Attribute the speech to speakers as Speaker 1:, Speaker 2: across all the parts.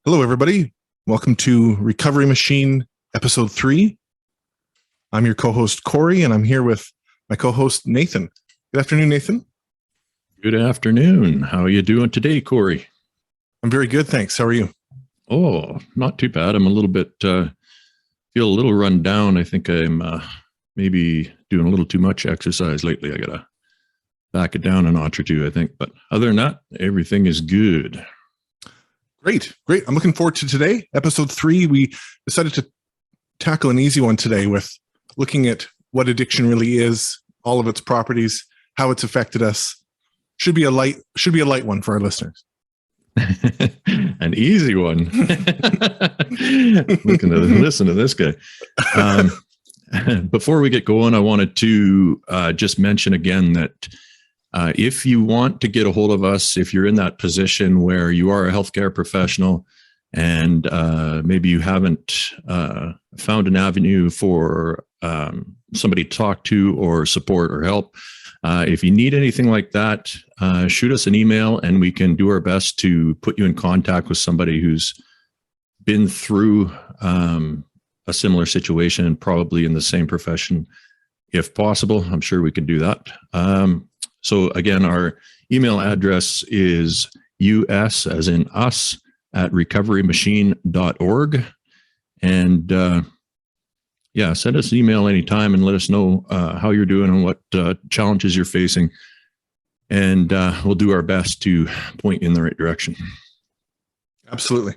Speaker 1: Hello, everybody. Welcome to Recovery Machine, Episode 3. I'm your co-host, Corey, and I'm here with my co-host, Nathan. Good afternoon, Nathan.
Speaker 2: Good afternoon. How are you doing today, Corey?
Speaker 1: I'm very good, thanks. How are you?
Speaker 2: Oh, not too bad. I'm a little bit, feel a little run down. I think I'm maybe doing a little too much exercise lately. I got to back it down a notch or two, I think. But other than that, everything is good.
Speaker 1: Great. I'm looking forward to today. Episode 3, we decided to tackle an easy one today with looking at what addiction really is, all of its properties, how it's affected us. Should be a light one for our listeners.
Speaker 2: An easy one. Listen to this guy. Before we get going, I wanted to just mention again that if you want to get a hold of us, if you're in that position where you are a healthcare professional and maybe you haven't found an avenue for somebody to talk to or support or help, if you need anything like that, shoot us an email and we can do our best to put you in contact with somebody who's been through a similar situation, probably in the same profession, if possible. I'm sure we could do that. So again, our email address is us, as in us, at recoverymachine.org. And send us an email anytime and let us know how you're doing and what challenges you're facing. And we'll do our best to point you in the right direction.
Speaker 1: Absolutely.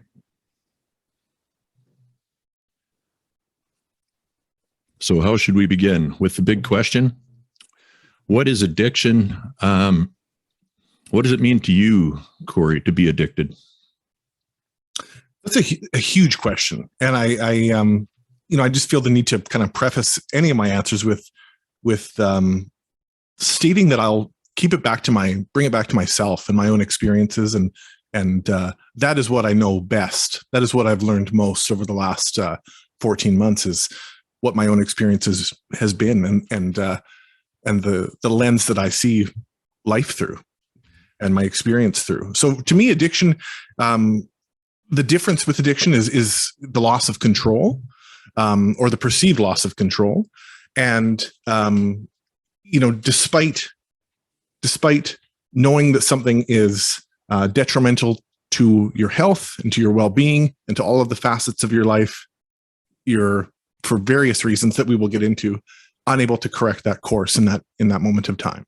Speaker 2: So how should we begin? With the big question? What is addiction? What does it mean to you, Corey, to be addicted?
Speaker 1: That's a huge question. And I just feel the need to kind of preface any of my answers with stating that I'll bring it back to myself and my own experiences. And that is what I know best. That is what I've learned most over the last 14 months is what my own experiences has been and the lens that I see life through and my experience through. So to me, addiction, the difference with addiction is the loss of control, or the perceived loss of control. And, despite knowing that something is detrimental to your health and to your well-being and to all of the facets of your life, you're, for various reasons that we will get into, unable to correct that course in that moment of time.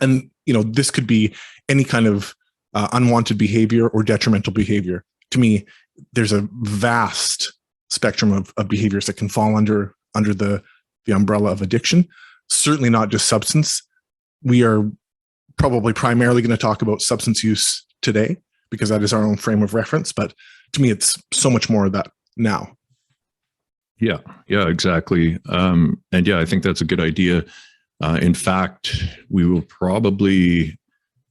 Speaker 1: And, this could be any kind of unwanted behavior or detrimental behavior. To me, there's a vast spectrum of behaviors that can fall under the umbrella of addiction. Certainly not just substance. We are probably primarily going to talk about substance use today because that is our own frame of reference. But to me, it's so much more of that now.
Speaker 2: Yeah, exactly. I think that's a good idea. In fact, we will probably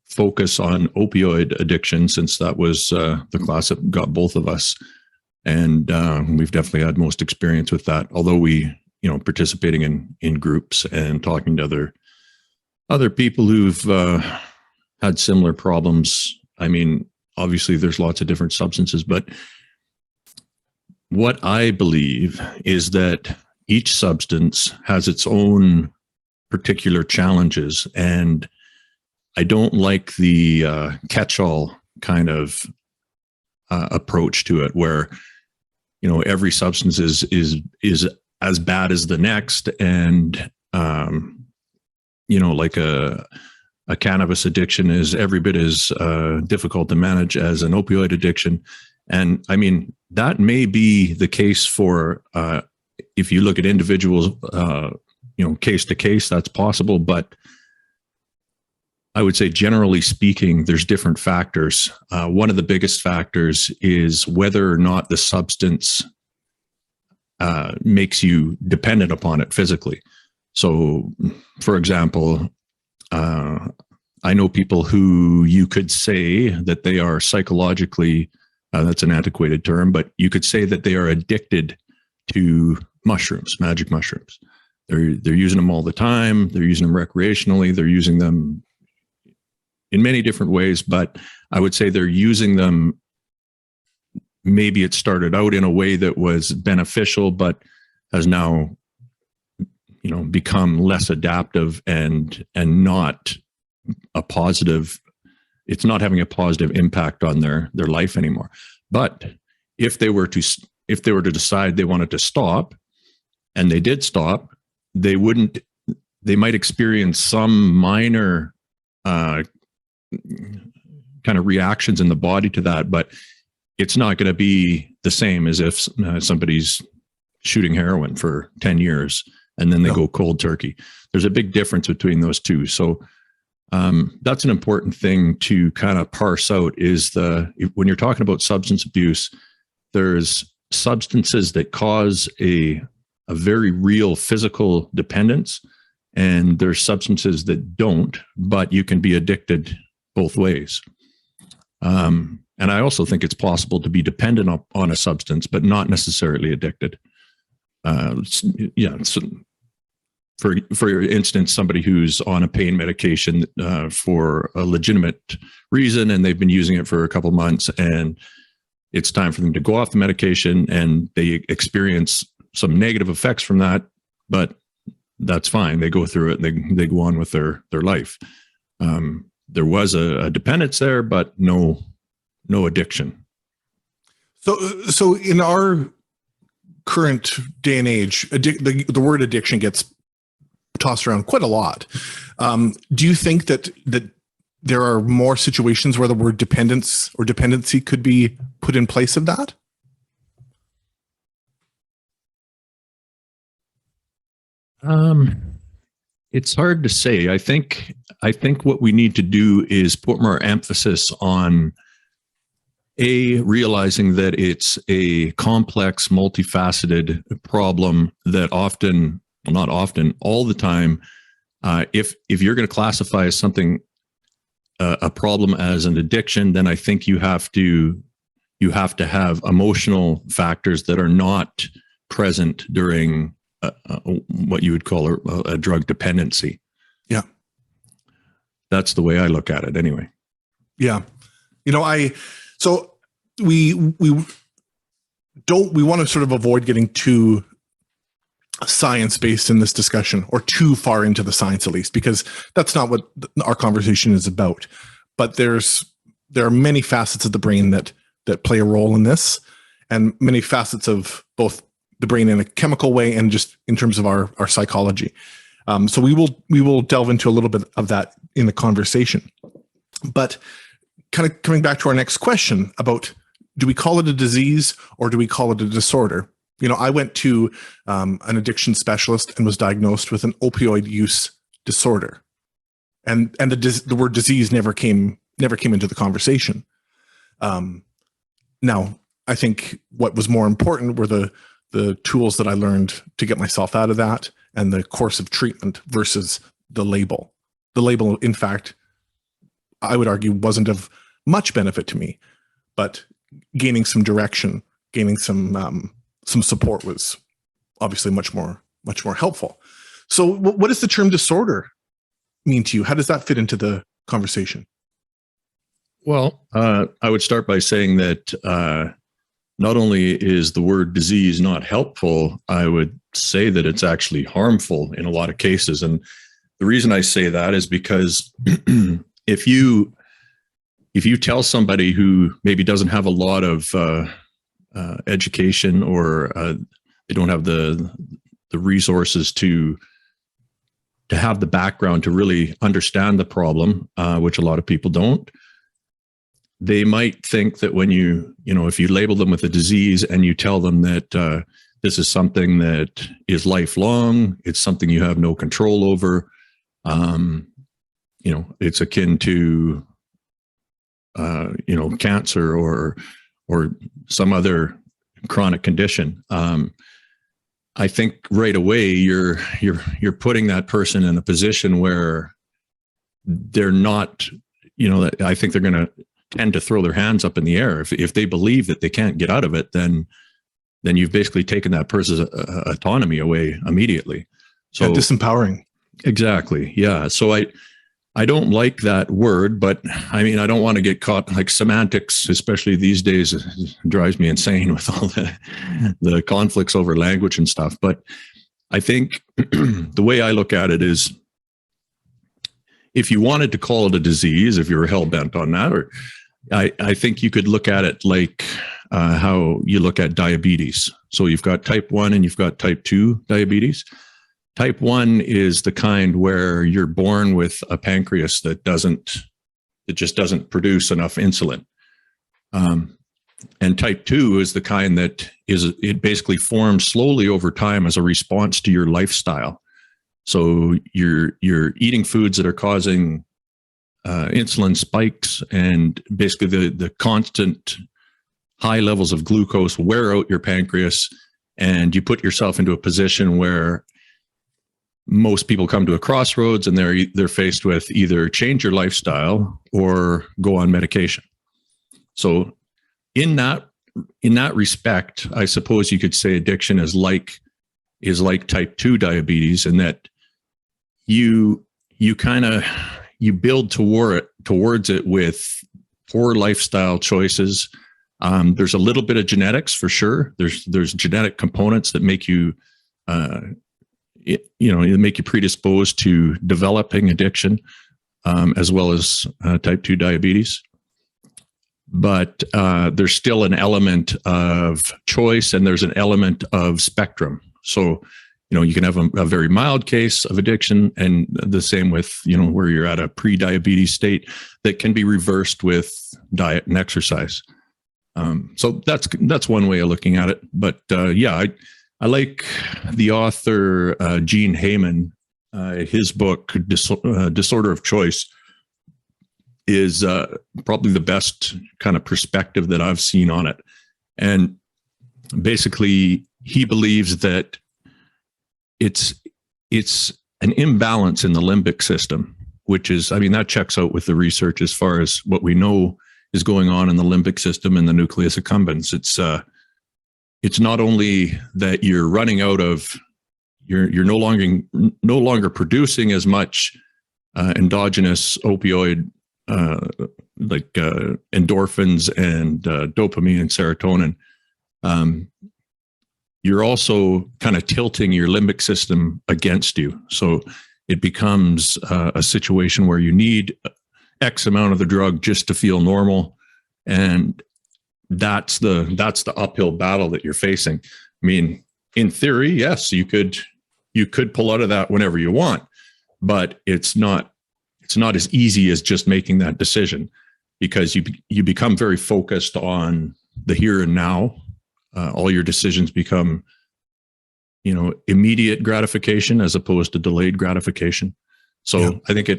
Speaker 2: focus on opioid addiction since that was the class that got both of us. And we've definitely had most experience with that, although we, participating in groups and talking to other people who've had similar problems. I mean, obviously there's lots of different substances, but what I believe is that each substance has its own particular challenges. And I don't like the catch-all kind of approach to it where, every substance is as bad as the next. And, like a cannabis addiction is every bit as difficult to manage as an opioid addiction. And I mean, that may be the case for, if you look at individuals, case to case, that's possible. But I would say, generally speaking, there's different factors. One of the biggest factors is whether or not the substance makes you dependent upon it physically. So, for example, I know people who you could say that they are psychologically, that's an antiquated term, but you could say that they are addicted to mushrooms, magic mushrooms. They're using them all the time. They're using them recreationally. They're using them in many different ways, but I would say they're using them maybe it started out in a way that was beneficial, but has now, become less adaptive and not a positive. It's not having a positive impact on their life anymore. But if they were to decide they wanted to stop, and they did stop, they might experience some minor kind of reactions in the body to that, but it's not going to be the same as if somebody's shooting heroin for 10 years and then they go cold turkey. There's a big difference between those two. So that's an important thing to kind of parse out, is when you're talking about substance abuse, there's substances that cause a very real physical dependence, and there's substances that don't, but you can be addicted both ways. And I also think it's possible to be dependent on a substance, but not necessarily addicted. For instance, somebody who's on a pain medication for a legitimate reason, and they've been using it for a couple months, and it's time for them to go off the medication, and they experience some negative effects from that, but that's fine. They go through it and they go on with their life. There was a dependence there, but no addiction.
Speaker 1: So in our current day and age, the word addiction gets tossed around quite a lot. Do you think that there are more situations where the word dependence or dependency could be put in place of that?
Speaker 2: It's hard to say. I think what we need to do is put more emphasis on realizing that it's a complex, multifaceted problem that not often, all the time, if you're going to classify as something, a problem as an addiction, then I think you have to have emotional factors that are not present during what you would call a drug dependency.
Speaker 1: Yeah.
Speaker 2: That's the way I look at it anyway.
Speaker 1: Yeah. So we want to sort of avoid getting too science-based in this discussion, or too far into the science, at least, because that's not what our conversation is about. But there are many facets of the brain that play a role in this, and many facets of both the brain in a chemical way and just in terms of our psychology. So we will delve into a little bit of that in the conversation. But kind of coming back to our next question about, do we call it a disease or do we call it a disorder? I went to an addiction specialist and was diagnosed with an opioid use disorder, and the word disease never came into the conversation. Now, I think what was more important were the tools that I learned to get myself out of that, and the course of treatment versus the label. The label, in fact, I would argue, wasn't of much benefit to me, but gaining some direction, gaining some support was obviously much more helpful. So what does the term disorder mean to you? How does that fit into the conversation?
Speaker 2: Well, I would start by saying that not only is the word disease not helpful, I would say that it's actually harmful in a lot of cases. And the reason I say that is because if you tell somebody who maybe doesn't have a lot of education, or they don't have the resources to have the background to really understand the problem, which a lot of people don't, they might think that when if you label them with a disease and you tell them that this is something that is lifelong, it's something you have no control over, it's akin to cancer or some other chronic condition. I think right away you're putting that person in a position where they're not, I think they're going to tend to throw their hands up in the air. If they believe that they can't get out of it, then you've basically taken that person's autonomy away immediately. So
Speaker 1: disempowering.
Speaker 2: Exactly. Yeah. So I don't like that word, but I mean, I don't want to get caught like semantics, especially these days, drives me insane with all the conflicts over language and stuff. But I think the way I look at it is, if you wanted to call it a disease, if you were hell bent on that, or I think you could look at it like how you look at diabetes. So you've got type 1 and you've got type 2 diabetes. Type 1 is the kind where you're born with a pancreas that just doesn't produce enough insulin. And type 2 is the kind that it basically forms slowly over time as a response to your lifestyle. So you're eating foods that are causing insulin spikes, and basically the constant high levels of glucose wear out your pancreas, and you put yourself into a position where most people come to a crossroads, and they're faced with either change your lifestyle or go on medication. So in that respect, I suppose you could say addiction is like type 2 diabetes, in that you build towards it with poor lifestyle choices. There's a little bit of genetics for sure. There's genetic components that make you make you predisposed to developing addiction, as well as type 2 diabetes. But there's still an element of choice, and there's an element of spectrum. So, you can have a very mild case of addiction, and the same with, where you're at a pre-diabetes state that can be reversed with diet and exercise. So that's one way of looking at it. But I like the author Gene Heyman. His book Disorder of Choice is probably the best kind of perspective that I've seen on it. And basically, he believes that it's an imbalance in the limbic system, which is, that checks out with the research as far as what we know is going on in the limbic system and the nucleus accumbens. It's not only that you're running out of, you're no longer producing as much endogenous opioid like endorphins and dopamine and serotonin. You're also kind of tilting your limbic system against you. So it becomes a situation where you need X amount of the drug just to feel normal. And that's the uphill battle that you're facing. In theory, yes, you could pull out of that whenever you want, but it's not as easy as just making that decision, because you become very focused on the here and now. All your decisions become, immediate gratification as opposed to delayed gratification. So yeah. I think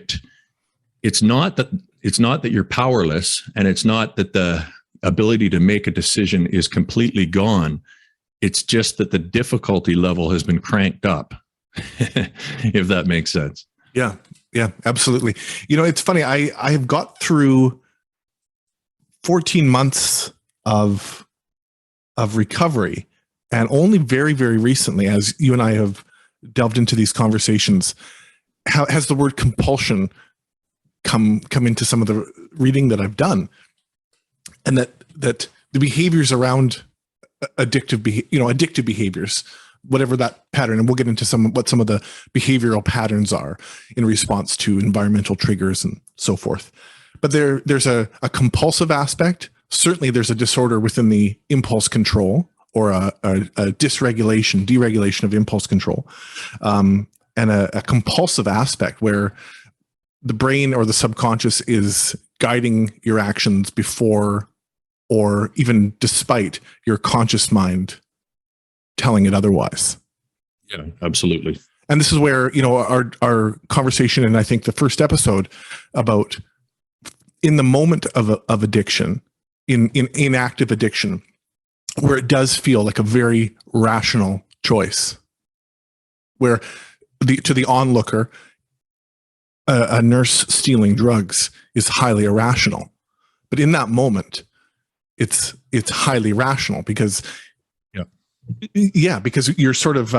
Speaker 2: it's not that you're powerless, and it's not that the ability to make a decision is completely gone. It's just that the difficulty level has been cranked up, if that makes sense.
Speaker 1: Yeah, absolutely. It's funny. I have got through 14 months of recovery, and only very, very recently, as you and I have delved into these conversations, has the word compulsion come into some of the reading that I've done, and that the behaviors around addictive behaviors, whatever that pattern, and we'll get into what some of the behavioral patterns are in response to environmental triggers and so forth. But there's a compulsive aspect. Certainly there's a disorder within the impulse control, or a deregulation of impulse control, and a compulsive aspect where the brain or the subconscious is guiding your actions before or even despite your conscious mind telling it otherwise.
Speaker 2: Yeah, absolutely.
Speaker 1: And this is where, our conversation, and I think the first episode about in the moment of addiction, in active addiction, where it does feel like a very rational choice, where to the onlooker, a nurse stealing drugs is highly irrational. But in that moment, it's highly rational, because because you're sort of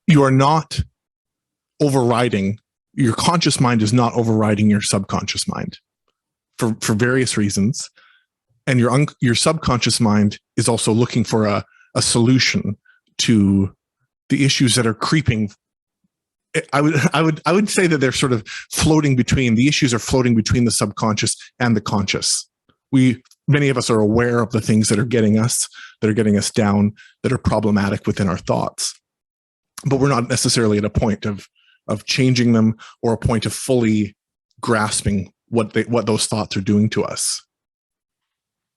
Speaker 1: you are not overriding, your conscious mind is not overriding your subconscious mind for various reasons. And your subconscious mind is also looking for a solution to the issues that are creeping. I would say that they're sort of floating between, the issues are floating between the subconscious and the conscious. Many of us are aware of the things that are getting us down, that are problematic within our thoughts, but we're not necessarily at a point of changing them, or a point of fully grasping what those thoughts are doing to us.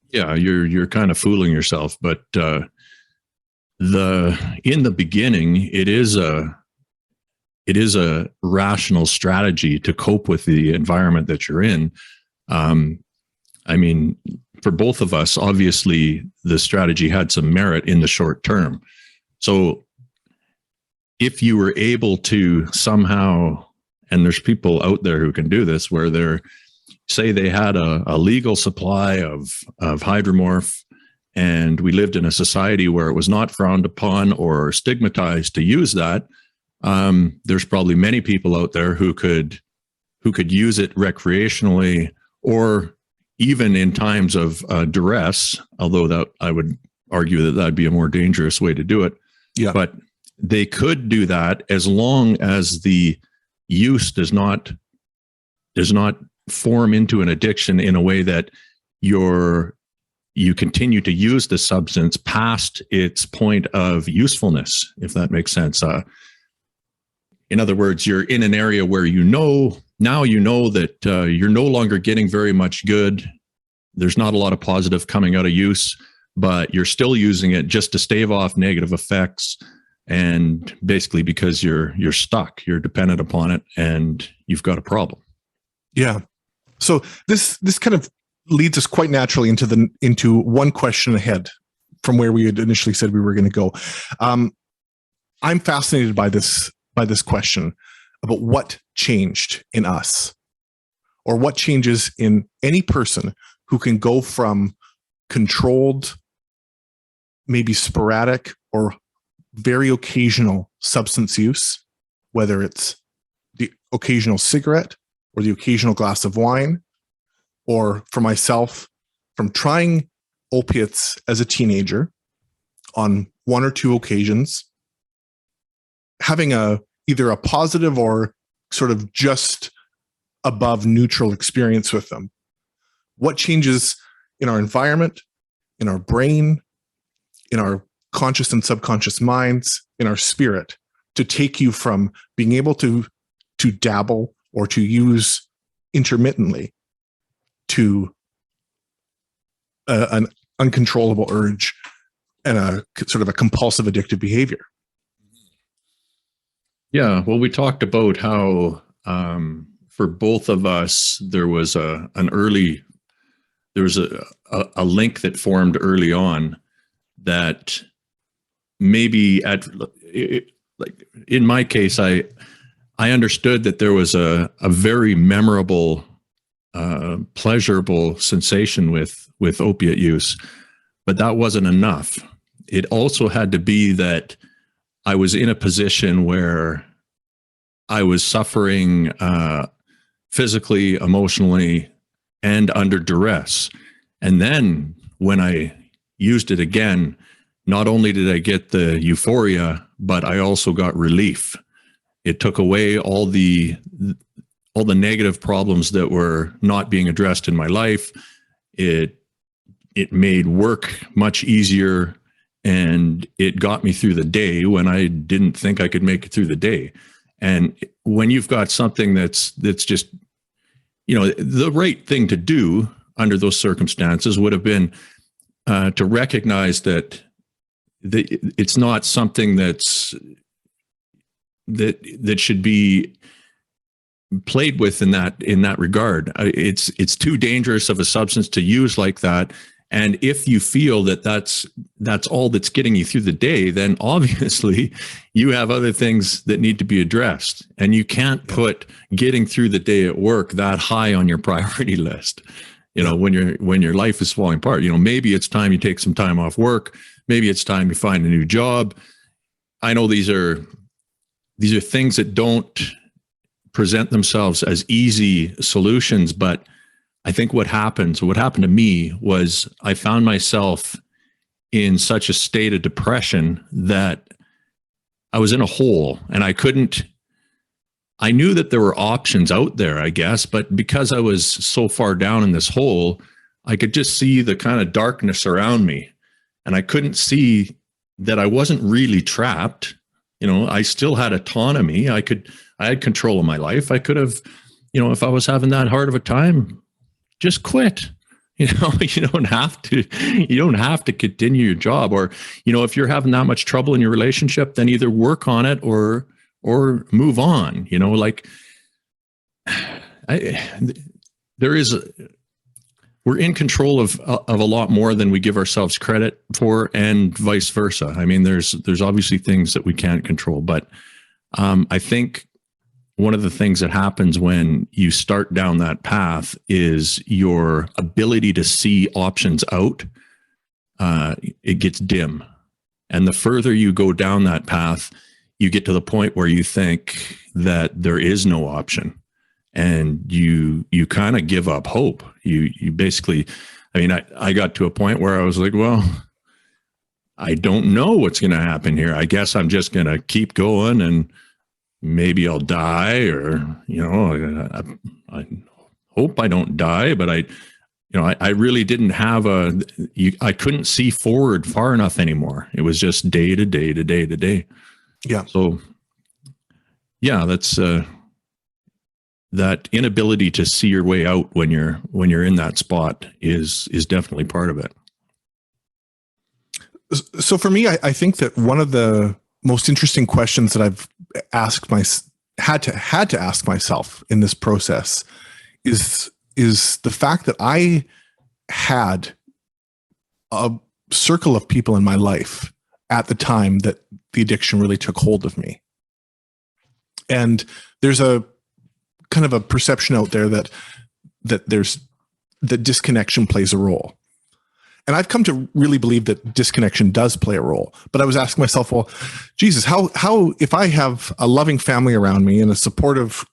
Speaker 2: Yeah, you're kind of fooling yourself, but in the beginning, it is a rational strategy to cope with the environment that you're in. I mean, for both of us, obviously, the strategy had some merit in the short term. So if you were able to somehow, and there's people out there who can do this, where say they had a legal supply of hydromorph, and we lived in a society where it was not frowned upon or stigmatized to use that, there's probably many people out there who could use it recreationally, or even in times of duress, although that I would argue that that'd be a more dangerous way to do it.
Speaker 1: Yeah.
Speaker 2: But they could do that as long as the use does not form into an addiction in a way that you continue to use the substance past its point of usefulness, if that makes sense. In other words, you're in an area where you know that you're no longer getting very much good. There's not a lot of positive coming out of use, but you're still using it just to stave off negative effects. And basically because you're stuck, you're dependent upon it, and you've got a problem. Yeah.
Speaker 1: So this kind of leads us quite naturally into one question ahead from where we had initially said we were going to go. I'm fascinated by this question about what changed in us, or what changes in any person who can go from controlled, maybe sporadic or very occasional substance use, whether it's the occasional cigarette or the occasional glass of wine, or for myself, from trying opiates as a teenager on one or two occasions, having either a positive or sort of just above neutral experience with them. What changes in our environment, in our brain, in our conscious and subconscious minds, in our spirit, to take you from being able to dabble or to use intermittently to an uncontrollable urge and a sort of a compulsive addictive behavior.
Speaker 2: Yeah, well, we talked about how for both of us there was a link that formed early on that maybe like in my case, I understood that there was a very memorable, pleasurable sensation with opiate use, but that wasn't enough. It also had to be that I was in a position where I was suffering physically, emotionally, and under duress. And then when I used it again, not only did I get the euphoria, but I also got relief. It took away all the negative problems that were not being addressed in my life. It made work much easier, and it got me through the day when I didn't think I could make it through the day. And when you've got something that's just, the right thing to do under those circumstances would have been to recognize that it's not something that should be played with in that regard. It's too dangerous of a substance to use like that. And if you feel that that's all that's getting you through the day, then obviously you have other things that need to be addressed. And you can't put getting through the day at work that high on your priority list. When your life is falling apart, maybe it's time you take some time off work. Maybe it's time you find a new job. I know these are these are things that don't present themselves as easy solutions. But I think what happened to me was I found myself in such a state of depression that I was in a hole, and I knew that there were options out there, I guess, but because I was so far down in this hole, I could just see the kind of darkness around me, and I couldn't see that I wasn't really trapped. I still had autonomy. I had control of my life. I could have, if I was having that hard of a time, just quit. You don't have to continue your job, or, if you're having that much trouble in your relationship, then either work on it or move on. We're in control of a lot more than we give ourselves credit for, and vice versa. I mean, there's obviously things that we can't control, but I think one of the things that happens when you start down that path is your ability to see options out. It gets dim, and the further you go down that path, you get to the point where you think that there is no option, and you kind of give up hope. You basically, I got to a point where I was like, well, I don't know what's going to happen here. I guess I'm just going to keep going, and maybe I'll die, or, I hope I don't die, but I really didn't have I couldn't see forward far enough anymore. It was just day to day to day to day.
Speaker 1: Yeah.
Speaker 2: So yeah, that's that inability to see your way out when you're in that spot is definitely part of it.
Speaker 1: So for me, I think that one of the most interesting questions that I've had to ask myself in this process is the fact that I had a circle of people in my life at the time that the addiction really took hold of me. And there's a kind of a perception out there that disconnection plays a role. And I've come to really believe that disconnection does play a role. But I was asking myself, well, Jesus, how if I have a loving family around me and a supportive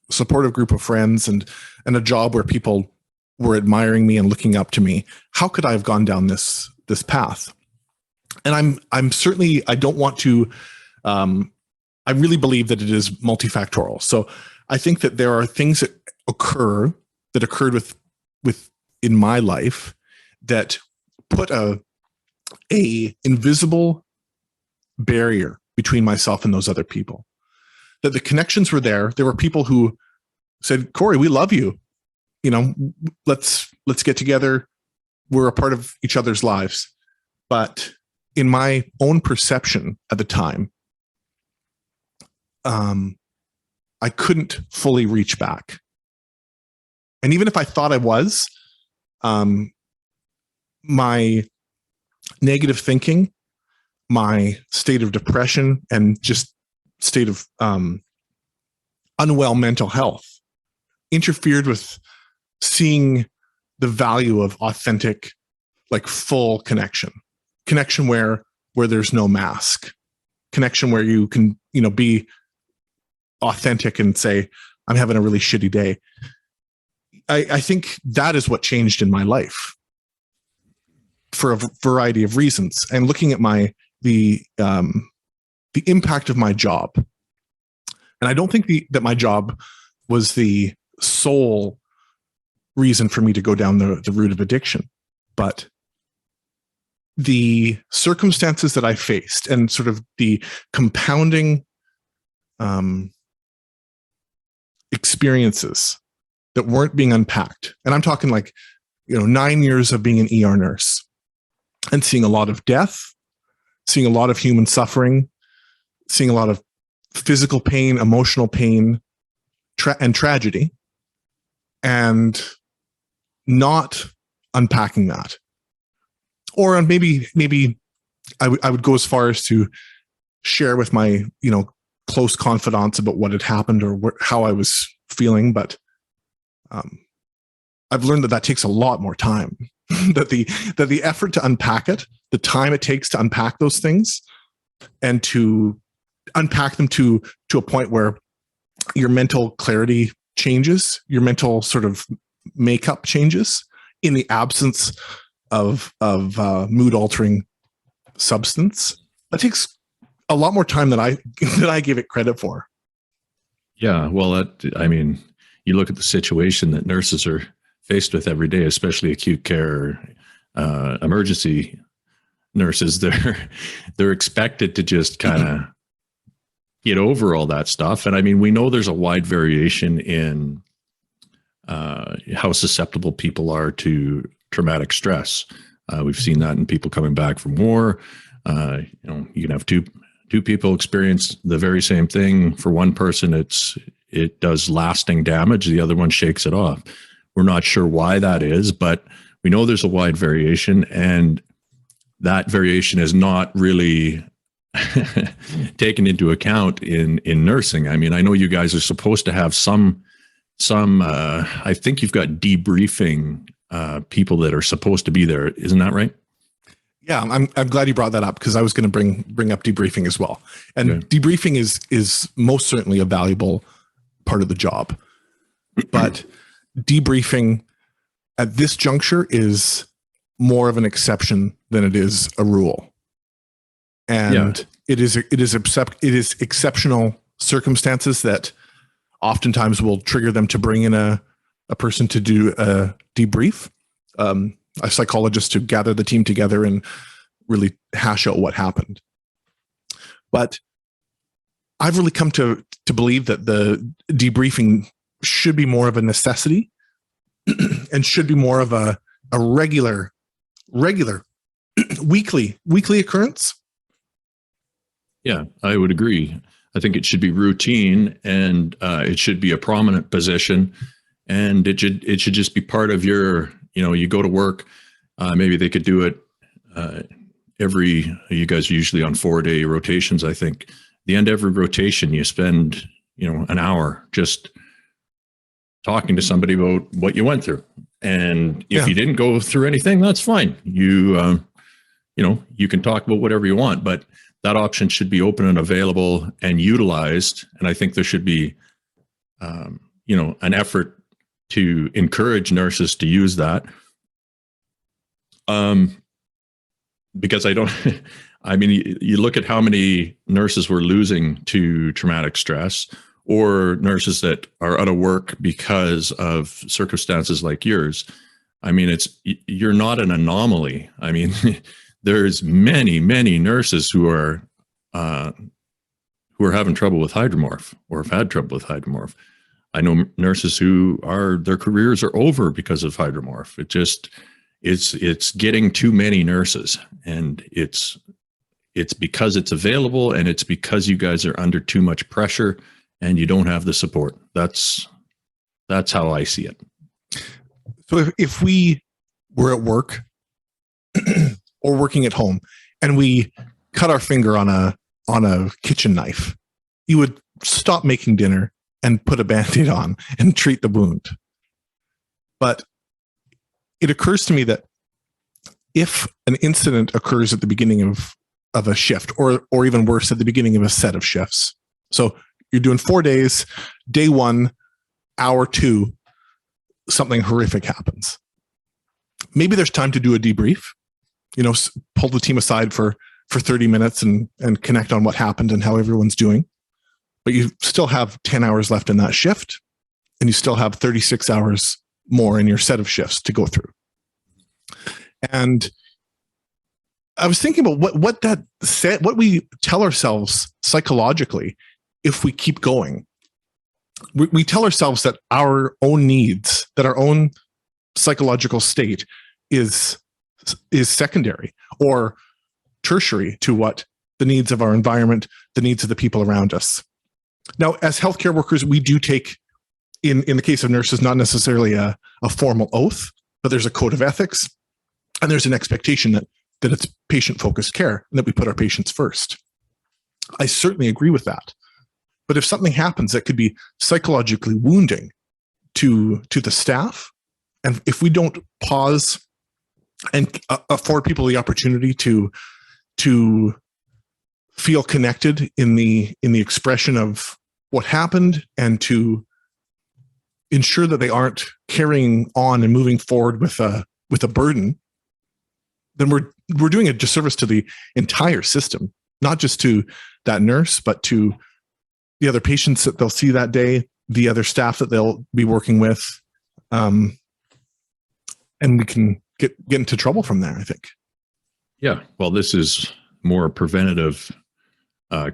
Speaker 1: group of friends and a job where people were admiring me and looking up to me, how could I have gone down this path? And I'm certainly, I don't want to, I really believe that it is multifactorial. So I think that there are things that occurred in my life that put a invisible barrier between myself and those other people. That the connections were there. There were people who said, Corey, we love you. Let's get together. We're a part of each other's lives. But in my own perception at the time, I couldn't fully reach back. And even if I thought I was, my negative thinking, my state of depression, and just state of unwell mental health interfered with seeing the value of authentic, like full connection where there's no mask, connection where you can, be authentic and say, I'm having a really shitty day. I think that is what changed in my life for a variety of reasons. And looking at the impact of my job. And I don't think that my job was the sole reason for me to go down the route of addiction, but the circumstances that I faced and sort of the compounding experiences that weren't being unpacked. And I'm talking 9 years of being an ER nurse and seeing a lot of death, seeing a lot of human suffering, seeing a lot of physical pain, emotional pain, and tragedy, and not unpacking that. Or maybe I would go as far as to share with my, close confidants about what had happened or how I was feeling. But I've learned that takes a lot more time. that the effort to unpack it, the time it takes to unpack those things, and to unpack them to a point where your mental clarity changes, your mental sort of makeup changes in the absence of mood altering substance. That takes a lot more time than I give it credit for.
Speaker 2: Yeah, well, I mean, you look at the situation that nurses are faced with every day, especially acute care, emergency nurses. They're expected to just kind of get over all that stuff. And I mean, we know there's a wide variation in how susceptible people are to traumatic stress. We've seen that in people coming back from war. You can have two people experience the very same thing. For one person, it does lasting damage. The other one shakes it off. We're not sure why that is, but we know there's a wide variation, and that variation is not really taken into account in nursing. I mean, I know you guys are supposed to have some I think you've got debriefing people that are supposed to be there. Isn't that right?
Speaker 1: Yeah, I'm glad you brought that up, because I was going to bring up debriefing as well. And
Speaker 2: Okay.
Speaker 1: debriefing is most certainly a valuable part of the job. But debriefing at this juncture is more of an exception than it is a rule. And it is exceptional circumstances that oftentimes will trigger them to bring in a person to do a debrief, a psychologist to gather the team together and really hash out what happened. But I've really come to believe that the debriefing should be more of a necessity and should be more of a regular weekly occurrence.
Speaker 2: Yeah, I would agree. I think it should be routine, and it should be a prominent position, and it should just be part of your, you go to work. Maybe they could do it you guys are usually on 4-day rotations. I think the end of every rotation, you spend, an hour just talking to somebody about what you went through. And if you didn't go through anything, that's fine. You can talk about whatever you want, but that option should be open and available and utilized. And I think there should be, an effort to encourage nurses to use that. Because you look at how many nurses we're losing to traumatic stress, or nurses that are out of work because of circumstances like yours. I mean, you're not an anomaly. I mean, there's many nurses who are having trouble with hydromorph, or have had trouble with hydromorph. I know nurses who their careers are over because of hydromorph. It's getting too many nurses, and it's because it's available, and it's because you guys are under too much pressure and you don't have the support. That's how I see it.
Speaker 1: So if we were at work or working at home and we cut our finger on a kitchen knife, you would stop making dinner and put a Band-Aid on and treat the wound. But it occurs to me that if an incident occurs at the beginning of a shift, or even worse, at the beginning of a set of shifts. So you're doing 4 days, day 1, hour 2, something horrific happens. Maybe there's time to do a debrief, pull the team aside for 30 minutes and connect on what happened and how everyone's doing. But you still have 10 hours left in that shift, and you still have 36 hours more in your set of shifts to go through. And I was thinking about what we tell ourselves psychologically if we keep going. We tell ourselves that our own needs, that our own psychological state is secondary or tertiary to what the needs of our environment, the needs of the people around us. Now, as healthcare workers, we do take, in the case of nurses, not necessarily a formal oath, but there's a code of ethics, and there's an expectation that it's patient-focused care and that we put our patients first. I certainly agree with that. But if something happens that could be psychologically wounding to the staff, and if we don't pause and afford people the opportunity to feel connected in the expression of what happened, and to ensure that they aren't carrying on and moving forward with a burden, then we're doing a disservice to the entire system, not just to that nurse, but to the other patients that they'll see that day, the other staff that they'll be working with. And we can get into trouble from there, I think.
Speaker 2: Yeah. Well, this is more preventative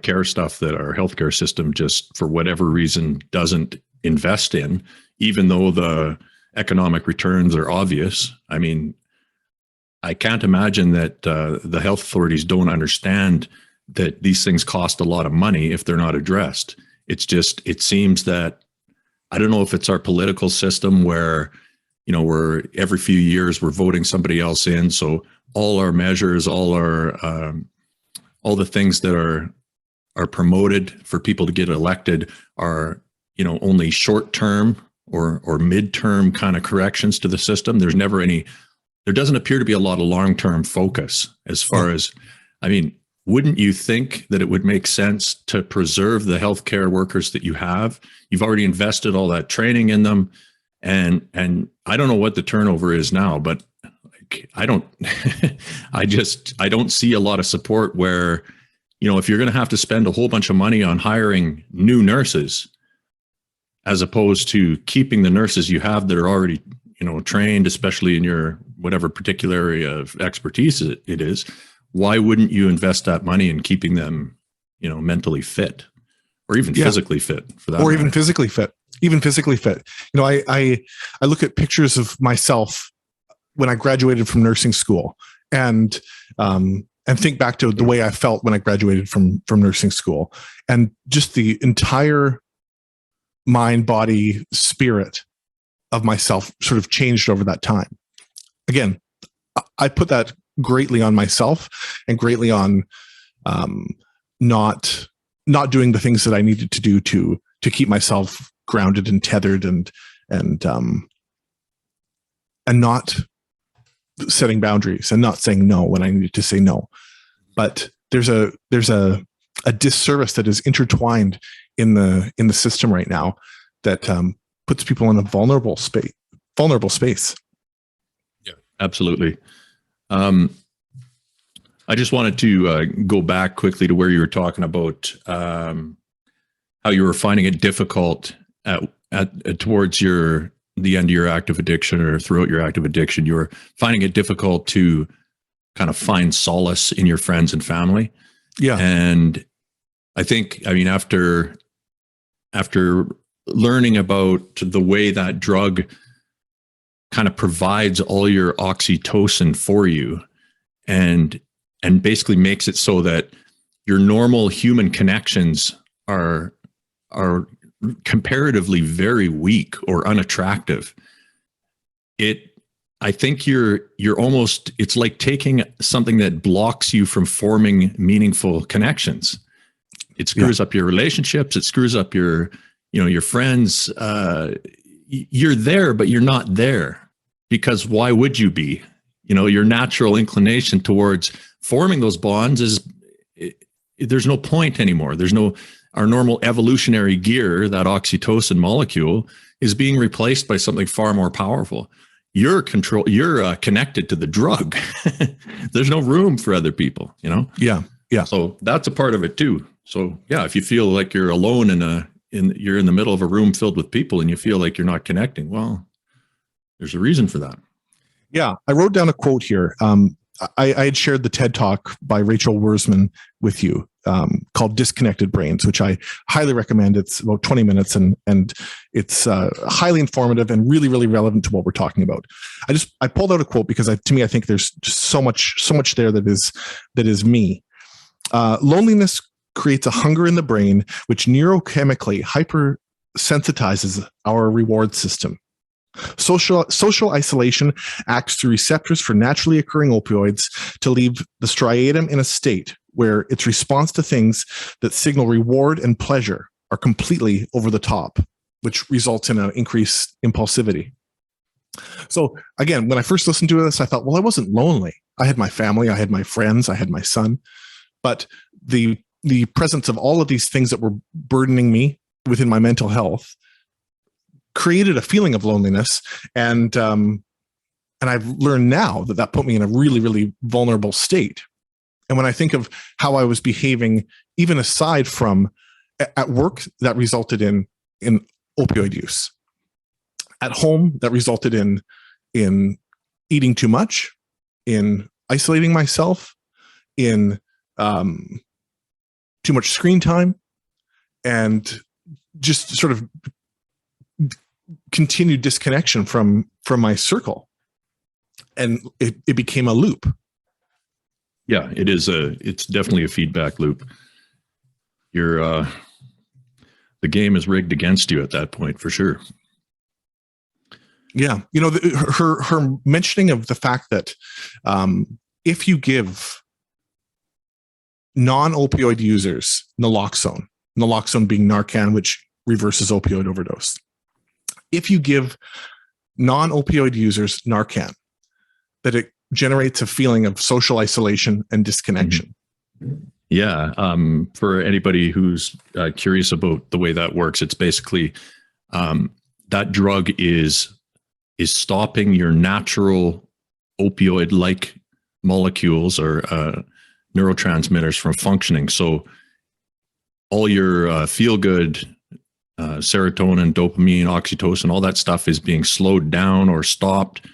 Speaker 2: care stuff that our healthcare system just, for whatever reason, doesn't invest in, even though the economic returns are obvious. I mean, I can't imagine that the health authorities don't understand that these things cost a lot of money if they're not addressed. It's just, it seems that, I don't know if it's our political system where, you know, we're every few years we're voting somebody else in. So all our measures, all the things that are promoted for people to get elected are, you know, only short-term or mid-term kind of corrections to the system. There's never any, there doesn't appear to be a lot of long-term focus as far as, I mean, wouldn't you think that it would make sense to preserve the healthcare workers that you have? You've already invested all that training in them. And I don't know what the turnover is now, but I don't, I don't see a lot of support where, you know, if you're going to have to spend a whole bunch of money on hiring new nurses, as opposed to keeping the nurses you have that are already, you know, trained, especially in your whatever particular area of expertise it is, why wouldn't you invest that money in keeping them, you know, mentally fit, or even physically fit for that, or
Speaker 1: even physically fit, You know, I look at pictures of myself when I graduated from nursing school, and think back to the way I felt when I graduated from nursing school, and just the entire mind, body, spirit of myself sort of changed over that time. Again, I put that greatly on myself, and greatly on not doing the things that I needed to do to keep myself grounded and tethered, and not setting boundaries and not saying no when I needed to say no. But there's a disservice that is intertwined in the system right now that puts people in a vulnerable space.
Speaker 2: Yeah, absolutely. I just wanted to go back quickly to where you were talking about how you were finding it difficult towards the end of your active addiction, or throughout your active addiction. You were finding it difficult to kind of find solace in your friends and family.
Speaker 1: Yeah.
Speaker 2: And I think, I mean, after learning about the way that drug kind of provides all your oxytocin for you, and basically makes it so that your normal human connections are comparatively very weak or unattractive. I think you're almost, it's like taking something that blocks you from forming meaningful connections. It screws up your relationships. It screws up your friends. You're there, but you're not there, because why would you be? You know, your natural inclination towards forming those bonds is, there's no point anymore. Our normal evolutionary gear, that oxytocin molecule, is being replaced by something far more powerful. You're connected to the drug. There's no room for other people, you know?
Speaker 1: Yeah. Yeah.
Speaker 2: So that's a part of it too. So yeah, if you feel like you're alone you're in the middle of a room filled with people and you feel like you're not connecting, well, there's a reason for that.
Speaker 1: Yeah. I wrote down a quote here. I had shared the TED Talk by Rachel Wurzman with you, called Disconnected Brains, which I highly recommend. It's about 20 minutes and it's highly informative and really, really relevant to what we're talking about. I pulled out a quote because to me, I think there's just so much there that is me. Loneliness creates a hunger in the brain, which neurochemically hypersensitizes our reward system. Social isolation acts through receptors for naturally occurring opioids to leave the striatum in a state where its response to things that signal reward and pleasure are completely over the top, which results in an increased impulsivity. So again, when I first listened to this, I thought, well, I wasn't lonely. I had my family, I had my friends, I had my son. But the the presence of all of these things that were burdening me within my mental health created a feeling of loneliness. And I've learned now that that put me in a really, really vulnerable state. And when I think of how I was behaving, even aside from at work, that resulted in opioid use. At home, that resulted in eating too much, in isolating myself, in too much screen time, and just sort of continued disconnection from my circle. And it became a loop.
Speaker 2: Yeah, it's definitely a feedback loop. The game is rigged against you at that point, for sure.
Speaker 1: Yeah. You know, her mentioning of the fact that if you give non-opioid users naloxone being Narcan, which reverses opioid overdose. If you give non-opioid users Narcan, that it generates a feeling of social isolation and disconnection.
Speaker 2: Yeah. For anybody who's curious about the way that works, it's basically that drug is stopping your natural opioid-like molecules or neurotransmitters from functioning. So all your feel-good serotonin, dopamine, oxytocin, all that stuff is being slowed down or stopped,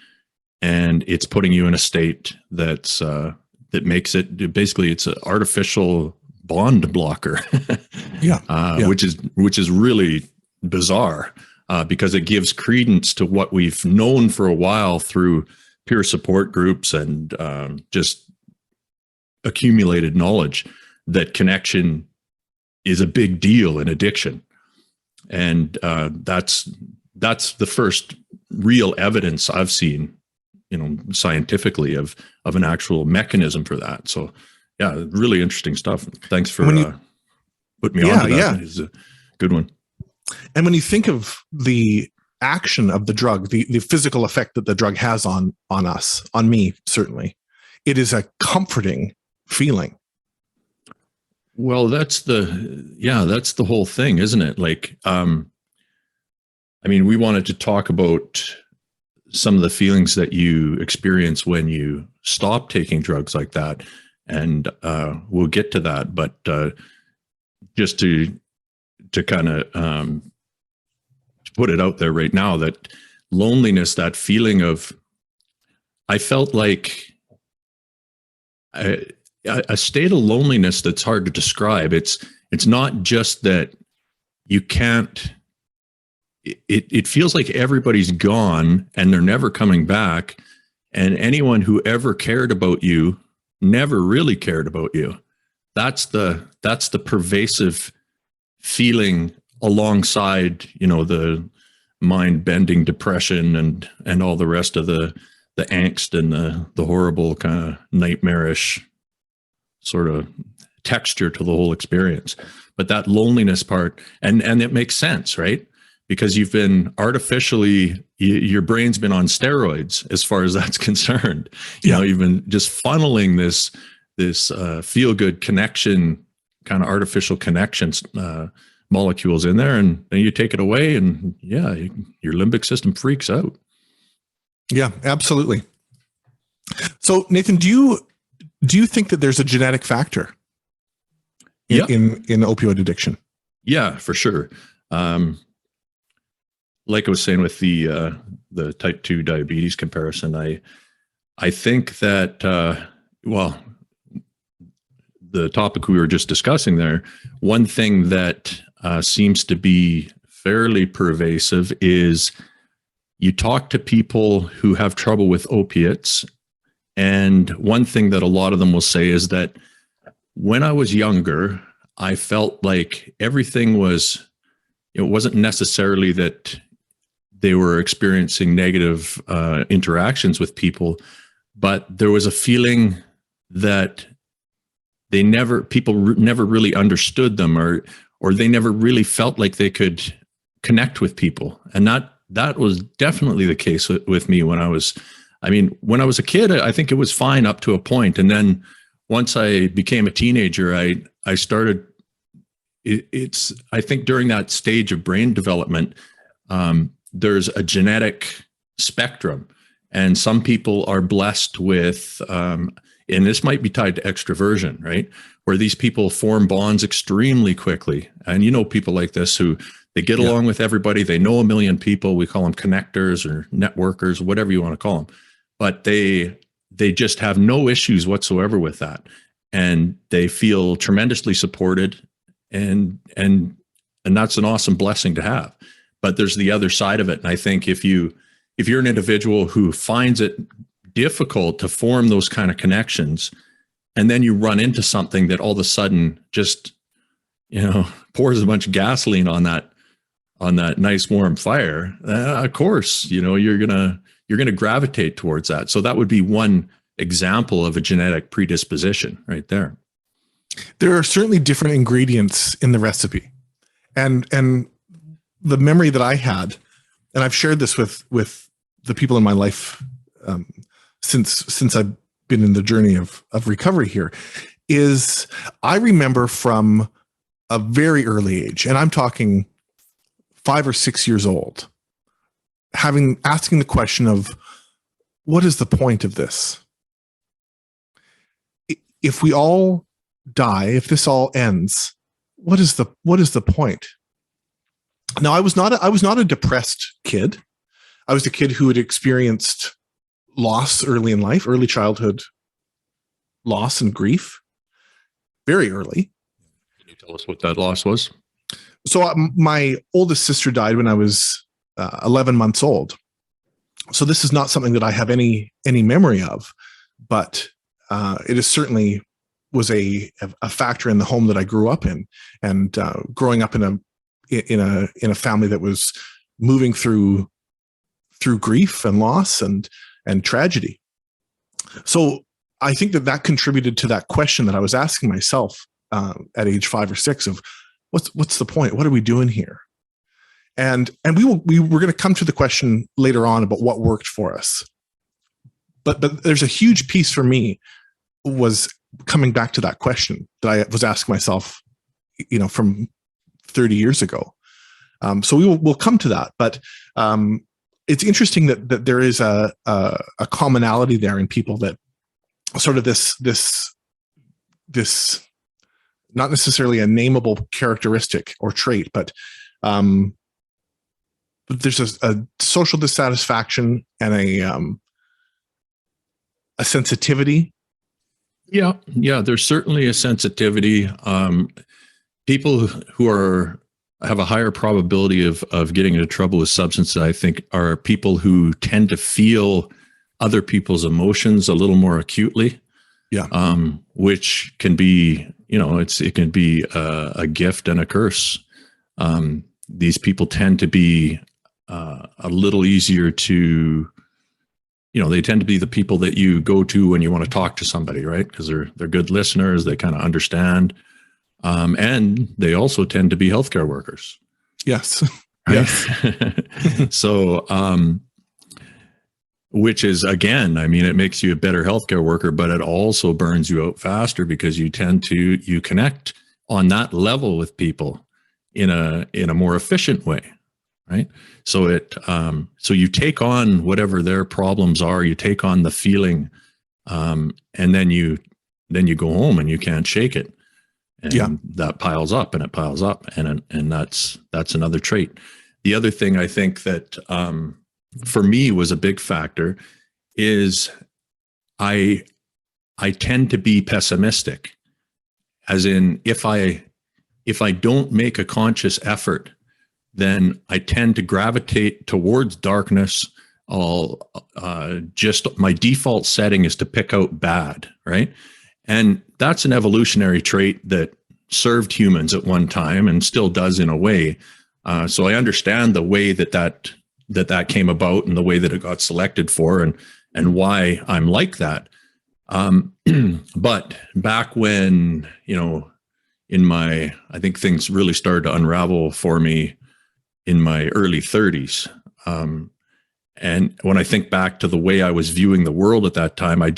Speaker 2: and it's putting you in a state that makes it basically it's an artificial bond blocker. Which is really bizarre because it gives credence to what we've known for a while through peer support groups and just accumulated knowledge that connection is a big deal in addiction. And that's the first real evidence I've seen, scientifically of an actual mechanism for that. So yeah, really interesting stuff. Thanks for putting me on to that. Yeah. It's a good one.
Speaker 1: And when you think of the action of the drug, the physical effect that the drug has on us, on me, certainly, it is a comforting feeling.
Speaker 2: Well, that's the whole thing, isn't it? Like, we wanted to talk about some of the feelings that you experience when you stop taking drugs like that. And we'll get to that. But just to kind of put it out there right now, that loneliness, that feeling of, I felt like a state of loneliness that's hard to describe. It's not just that you can't, it feels like everybody's gone and they're never coming back. And anyone who ever cared about you never really cared about you. That's the pervasive feeling alongside, the mind-bending depression and all the rest of the angst and the horrible kind of nightmarish sort of texture to the whole experience. But that loneliness part, and it makes sense, right? Because you've been artificially, your brain's been on steroids as far as that's concerned. You've been just funneling this feel-good connection, kind of artificial connections, molecules in there, and then you take it away, and your limbic system freaks out.
Speaker 1: Yeah, absolutely. So Nathan, do you think that there's a genetic factor in opioid addiction? Yeah,
Speaker 2: for sure. Like I was saying with the type 2 diabetes comparison, I think that the topic we were just discussing there, one thing that seems to be fairly pervasive is you talk to people who have trouble with opiates, and one thing that a lot of them will say is that when I was younger, I felt like everything was, it wasn't necessarily that they were experiencing negative interactions with people, but there was a feeling that people never really understood them, or they never really felt like they could connect with people. And that was definitely the case with me when I was a kid. I think it was fine up to a point. And then once I became a teenager, I started, it's, I think during that stage of brain development, there's a genetic spectrum, and some people are blessed with, and this might be tied to extroversion, right? Where these people form bonds extremely quickly. And you know, people like this who they get along with everybody. They know a million people. We call them connectors or networkers, whatever you want to call them. But they just have no issues whatsoever with that. And they feel tremendously supported. And that's an awesome blessing to have. But there's the other side of it. And I think if you're an individual who finds it difficult to form those kind of connections, and then you run into something that all of a sudden just, pours a bunch of gasoline on that nice warm fire, of course, you're gonna gravitate towards that. So that would be one example of a genetic predisposition right there.
Speaker 1: There are certainly different ingredients in the recipe, and the memory that I had, and I've shared this with the people in my life since I've been in the journey of recovery here, is I remember from a very early age, and I'm talking 5 or 6 years old, asking the question of, what is the point of this? If we all die, if this all ends, what is the point? Now, I was not a depressed kid. I was a kid who had experienced loss early in life, early childhood loss and grief, very early.
Speaker 2: Can you tell us what that loss was?
Speaker 1: So my oldest sister died when I was 11 months old. So this is not something that I have any memory of, but it is certainly was a factor in the home that I grew up in, and growing up in a family that was moving through grief and loss and tragedy. So I think that contributed to that question that I was asking myself at age 5 or 6 of what's the point? What are we doing here? And we were going to come to the question later on about what worked for us. But there's a huge piece for me was coming back to that question that I was asking myself, from 30 years ago. So we'll come to that, but it's interesting that there is a commonality there in people, that sort of this not necessarily a nameable characteristic or trait, but there's a social dissatisfaction and a sensitivity.
Speaker 2: Yeah. There's certainly a sensitivity. People who have a higher probability of getting into trouble with substances, I think, are people who tend to feel other people's emotions a little more acutely. Yeah. Which can be, it can be a gift and a curse. These people tend to be a little easier to, they tend to be the people that you go to when you want to talk to somebody, right? Because they're good listeners. They kind of understand. And they also tend to be healthcare workers.
Speaker 1: Yes.
Speaker 2: Right?
Speaker 1: Yes.
Speaker 2: So, which is, again, it makes you a better healthcare worker, but it also burns you out faster because you connect on that level with people in a more efficient way. Right. So so you take on whatever their problems are, you take on the feeling, and then you go home and you can't shake it. And that piles up and it piles up. And that's another trait. The other thing I think that, for me was a big factor is I tend to be pessimistic, as in if I don't make a conscious effort, then I tend to gravitate towards darkness. Just my default setting is to pick out bad, right? And that's an evolutionary trait that served humans at one time and still does in a way. So I understand the way that came about and the way that it got selected for and why I'm like that. But back when, I think things really started to unravel for me in my early 30s. And when I think back to the way I was viewing the world at that time, I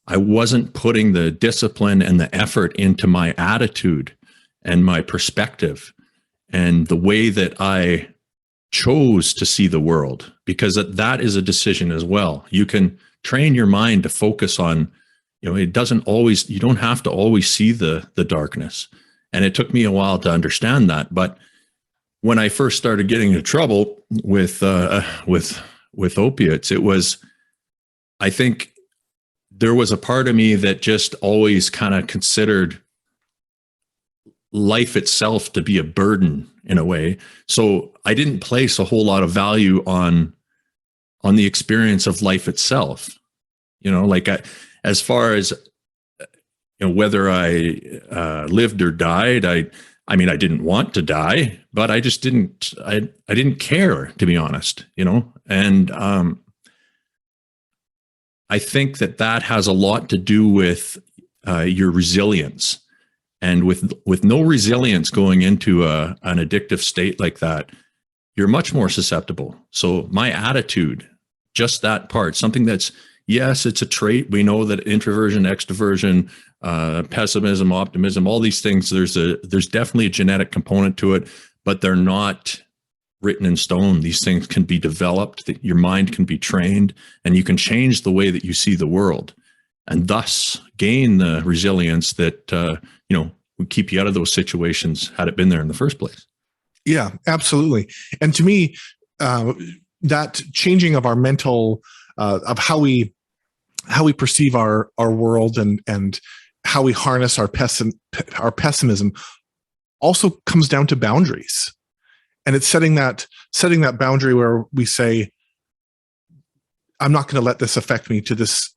Speaker 2: I wasn't putting the discipline and the effort into my attitude and my perspective and the way that I chose to see the world, because that is a decision as well. You can train your mind to focus on, it doesn't always, you don't have to always see the darkness. And it took me a while to understand that. But when I first started getting into trouble with opiates, it was, I think there was a part of me that just always kind of considered life itself to be a burden in a way. So I didn't place a whole lot of value on the experience of life itself. As far as whether I lived or died, I mean, I didn't want to die, but I just didn't. I didn't care, to be honest. And I think that has a lot to do with your resilience. And with no resilience going into an addictive state like that, you're much more susceptible. So my attitude, just that part, something that's, yes, it's a trait. We know that introversion, extroversion, pessimism, optimism, all these things, there's definitely a genetic component to it, but they're not written in stone. These things can be developed, that your mind can be trained, and you can change the way that you see the world, and thus gain the resilience that would keep you out of those situations had it been there in the first place.
Speaker 1: Yeah, absolutely. And to me, that changing of our mental, of how we perceive our world and how we harness our pessimism also comes down to boundaries. And it's setting that boundary where we say, I'm not going to let this affect me to this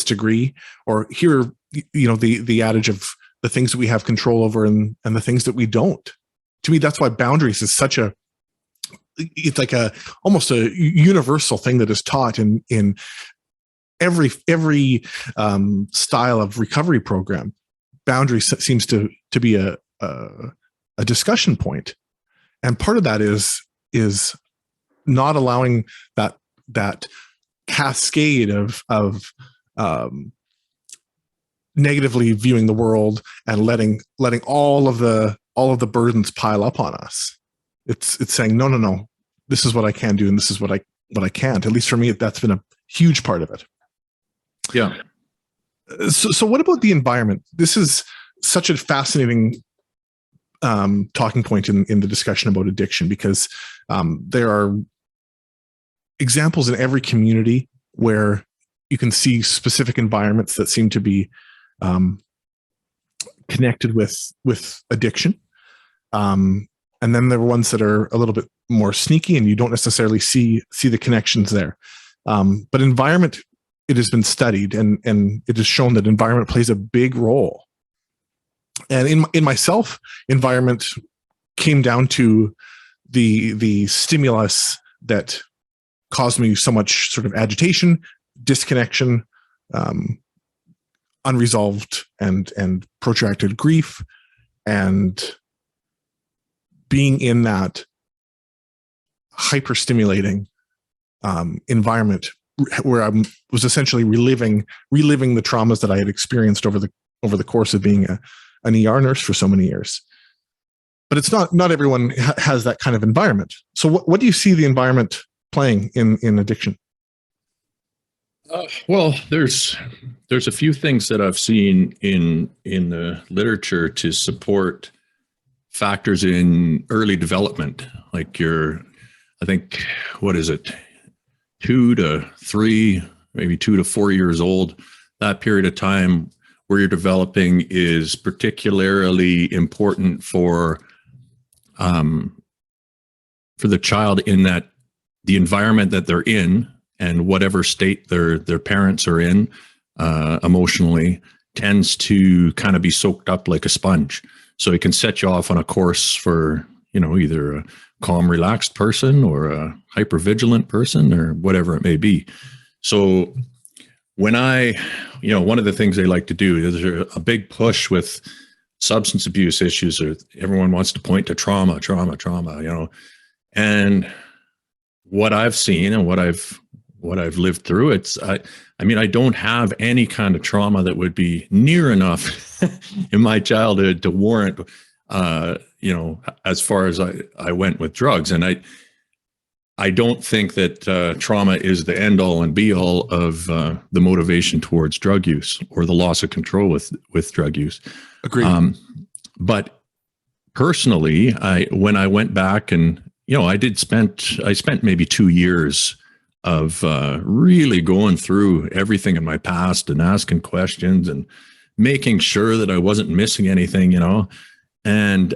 Speaker 1: degree, or here, the adage of the things that we have control over and the things that we don't. To me, that's why boundaries is it's like almost a universal thing that is taught in every style of recovery program. Boundaries seems to be a discussion point. And part of that is not allowing that cascade of negatively viewing the world and letting all of the burdens pile up on us. It's saying, no, this is what I can do, and this is what I can't. At least for me, that's been a huge part of it.
Speaker 2: Yeah.
Speaker 1: So what about the environment? This is such a fascinating talking point in the discussion about addiction, because there are examples in every community where you can see specific environments that seem to be connected with addiction. And then there are ones that are a little bit more sneaky and you don't necessarily see the connections there. But environment, it has been studied and it has shown that environment plays a big role. And in myself, environment came down to the stimulus that caused me so much sort of agitation, disconnection, unresolved and protracted grief, and being in that hyper-stimulating environment where I was essentially reliving the traumas that I had experienced over the course of being an ER nurse for so many years. But it's not everyone has that kind of environment. So what do you see the environment playing in addiction?
Speaker 2: Well, there's a few things that I've seen in the literature to support factors in early development, like I think, what is it, 2 to 3, maybe 2 to 4 years old. That period of time where you're developing is particularly important for the child, in that the environment that they're in and whatever state their parents are in emotionally tends to kind of be soaked up like a sponge. So it can set you off on a course for, either a calm, relaxed person or a hypervigilant person or whatever it may be. So when one of the things they like to do is a big push with substance abuse issues, or everyone wants to point to trauma, and what I've seen and what what I've lived through, I mean, I don't have any kind of trauma that would be near enough in my childhood to warrant, as far as I went with drugs. And I don't think that trauma is the end all and be all of the motivation towards drug use or the loss of control with drug use.
Speaker 1: Agreed.
Speaker 2: But personally, when I went back and, I spent maybe 2 years of really going through everything in my past and asking questions and making sure that I wasn't missing anything, And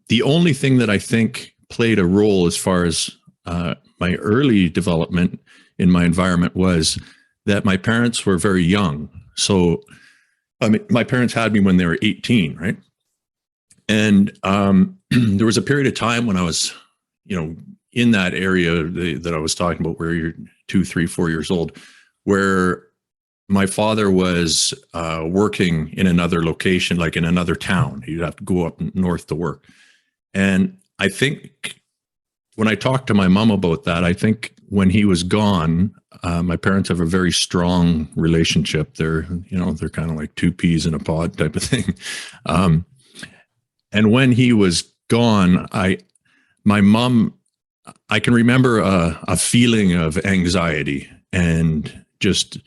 Speaker 2: the only thing that I think played a role as far as my early development in my environment was that my parents were very young. So, I mean, my parents had me when they were 18, right? And there was a period of time when I was, in that area that I was talking about, where you're 2, 3, 4 years old, where my father was working in another location, like in another town. He'd have to go up north to work. And I think when I talked to my mom about that, I think when he was gone, my parents have a very strong relationship. They're kind of like two peas in a pod type of thing. And when he was gone, my mom, I can remember a feeling of anxiety and just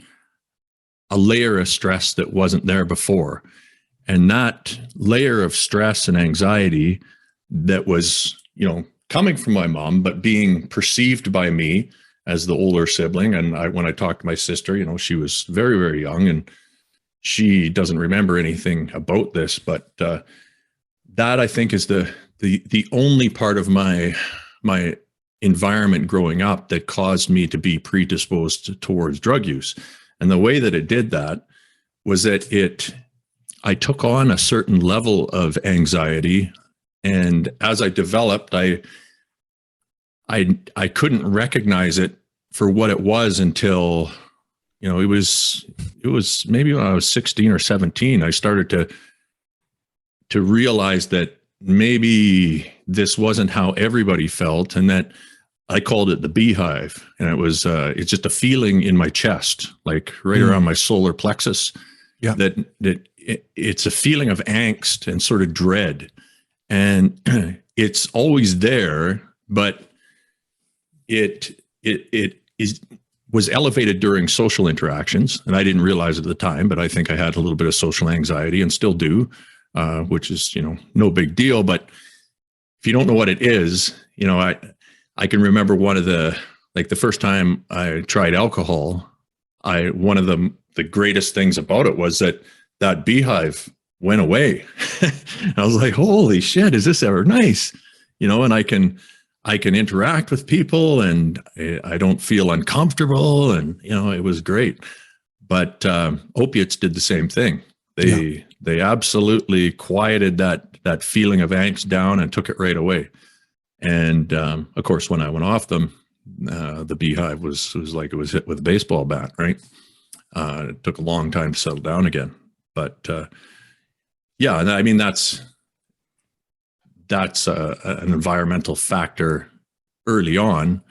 Speaker 2: a layer of stress that wasn't there before. And that layer of stress and anxiety that was, coming from my mom, but being perceived by me as the older sibling. And when I talked to my sister, she was very, very young and she doesn't remember anything about this, but that I think is the only part of my environment growing up that caused me to be predisposed towards drug use. And the way that it did that was that I took on a certain level of anxiety. And as I developed, I couldn't recognize it for what it was until, it was maybe when I was 16 or 17, I started to realize that maybe this wasn't how everybody felt, and that I called it the beehive. And it's just a feeling in my chest, like right around my solar plexus. Yeah. That it's a feeling of angst and sort of dread. And it's always there, but it was elevated during social interactions. And I didn't realize it at the time, but I think I had a little bit of social anxiety and still do, which is, no big deal. But if you don't know what it is, I can remember the first time I tried alcohol, one of the greatest things about it was that beehive went away. I was like, holy shit, is this ever nice? And I can interact with people and I don't feel uncomfortable, and, it was great. But opiates did the same thing. They absolutely quieted that feeling of angst down and took it right away. And of course, when I went off them, the beehive was like it was hit with a baseball bat, right? It took a long time to settle down again. But yeah, I mean, that's an environmental factor early on.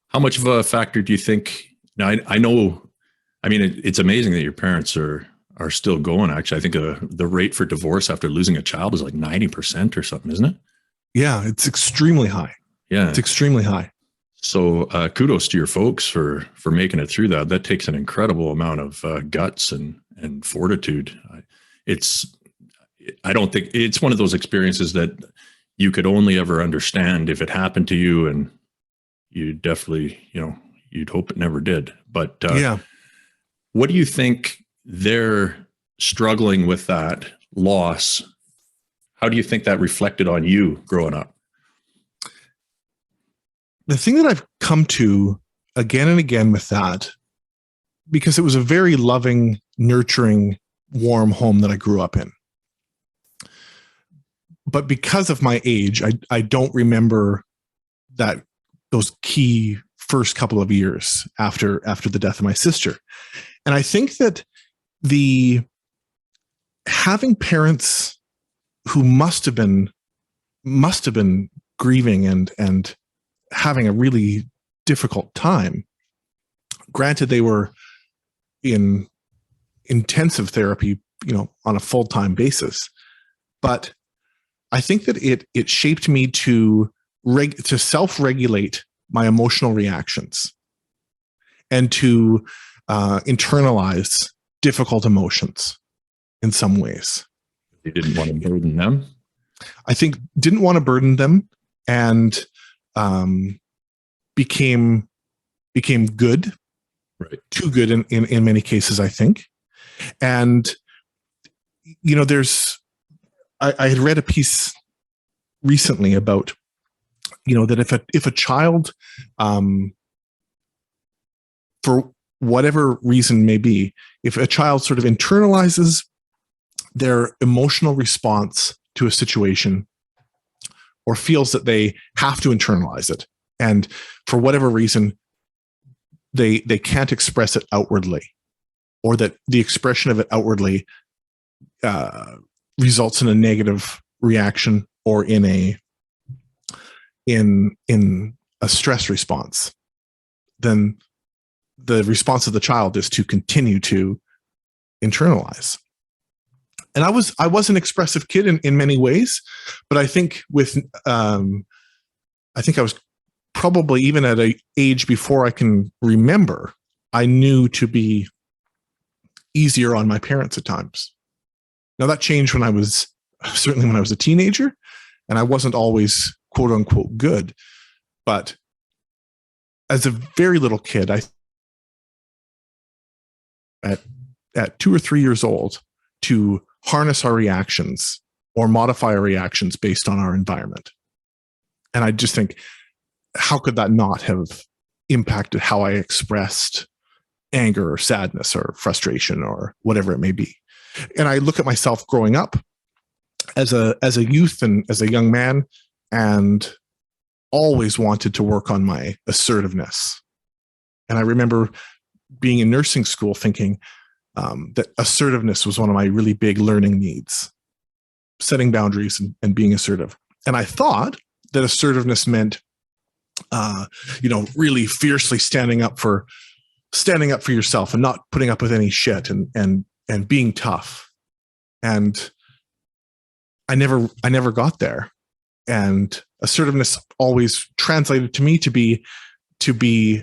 Speaker 2: How much of a factor do you think? Now, I know, I mean, it's amazing that your parents are still going. Actually, I think the rate for divorce after losing a child is like 90% or something, isn't it?
Speaker 1: Yeah, it's extremely high.
Speaker 2: Yeah,
Speaker 1: it's extremely high.
Speaker 2: So kudos to your folks for making it through that. That takes an incredible amount of guts and fortitude. I don't think it's one of those experiences that you could only ever understand if it happened to you, and you definitely, you'd hope it never did. But yeah, what do you think they're struggling with that loss? How do you think that reflected on you growing up?
Speaker 1: The thing that I've come to again and again with that, because it was a very loving, nurturing, warm home that I grew up in. But because of my age, I don't remember those key first couple of years after the death of my sister. And I think that having parents who must have been grieving and having a really difficult time Granted, they were in intensive therapy, on a full-time basis, but I think that it shaped me to self-regulate my emotional reactions and to internalize difficult emotions in some ways.
Speaker 2: You didn't want to burden them?
Speaker 1: I think didn't want to burden them, and became good,
Speaker 2: right?
Speaker 1: Too good in many cases, I think. And I had read a piece recently about that if a child, for whatever reason may be, if a child sort of internalizes their emotional response to a situation, or feels that they have to internalize it, and for whatever reason they can't express it outwardly, or that the expression of it outwardly results in a negative reaction, or in a stress response, then the response of the child is to continue to internalize. And I was an expressive kid in many ways, but I think I was probably, even at an age before I can remember, I knew to be easier on my parents at times. Now that changed when I was a teenager, and I wasn't always quote unquote good. But as a very little kid, at 2 or 3 years old, to harness our reactions or modify our reactions based on our environment. And I just think, how could that not have impacted how I expressed anger or sadness or frustration or whatever it may be? And I look at myself growing up as a youth and as a young man, and always wanted to work on my assertiveness. And I remember being in nursing school thinking that assertiveness was one of my really big learning needs, setting boundaries and being assertive. And I thought that assertiveness meant, really fiercely standing up for yourself and not putting up with any shit and being tough. And I never got there. And assertiveness always translated to me to be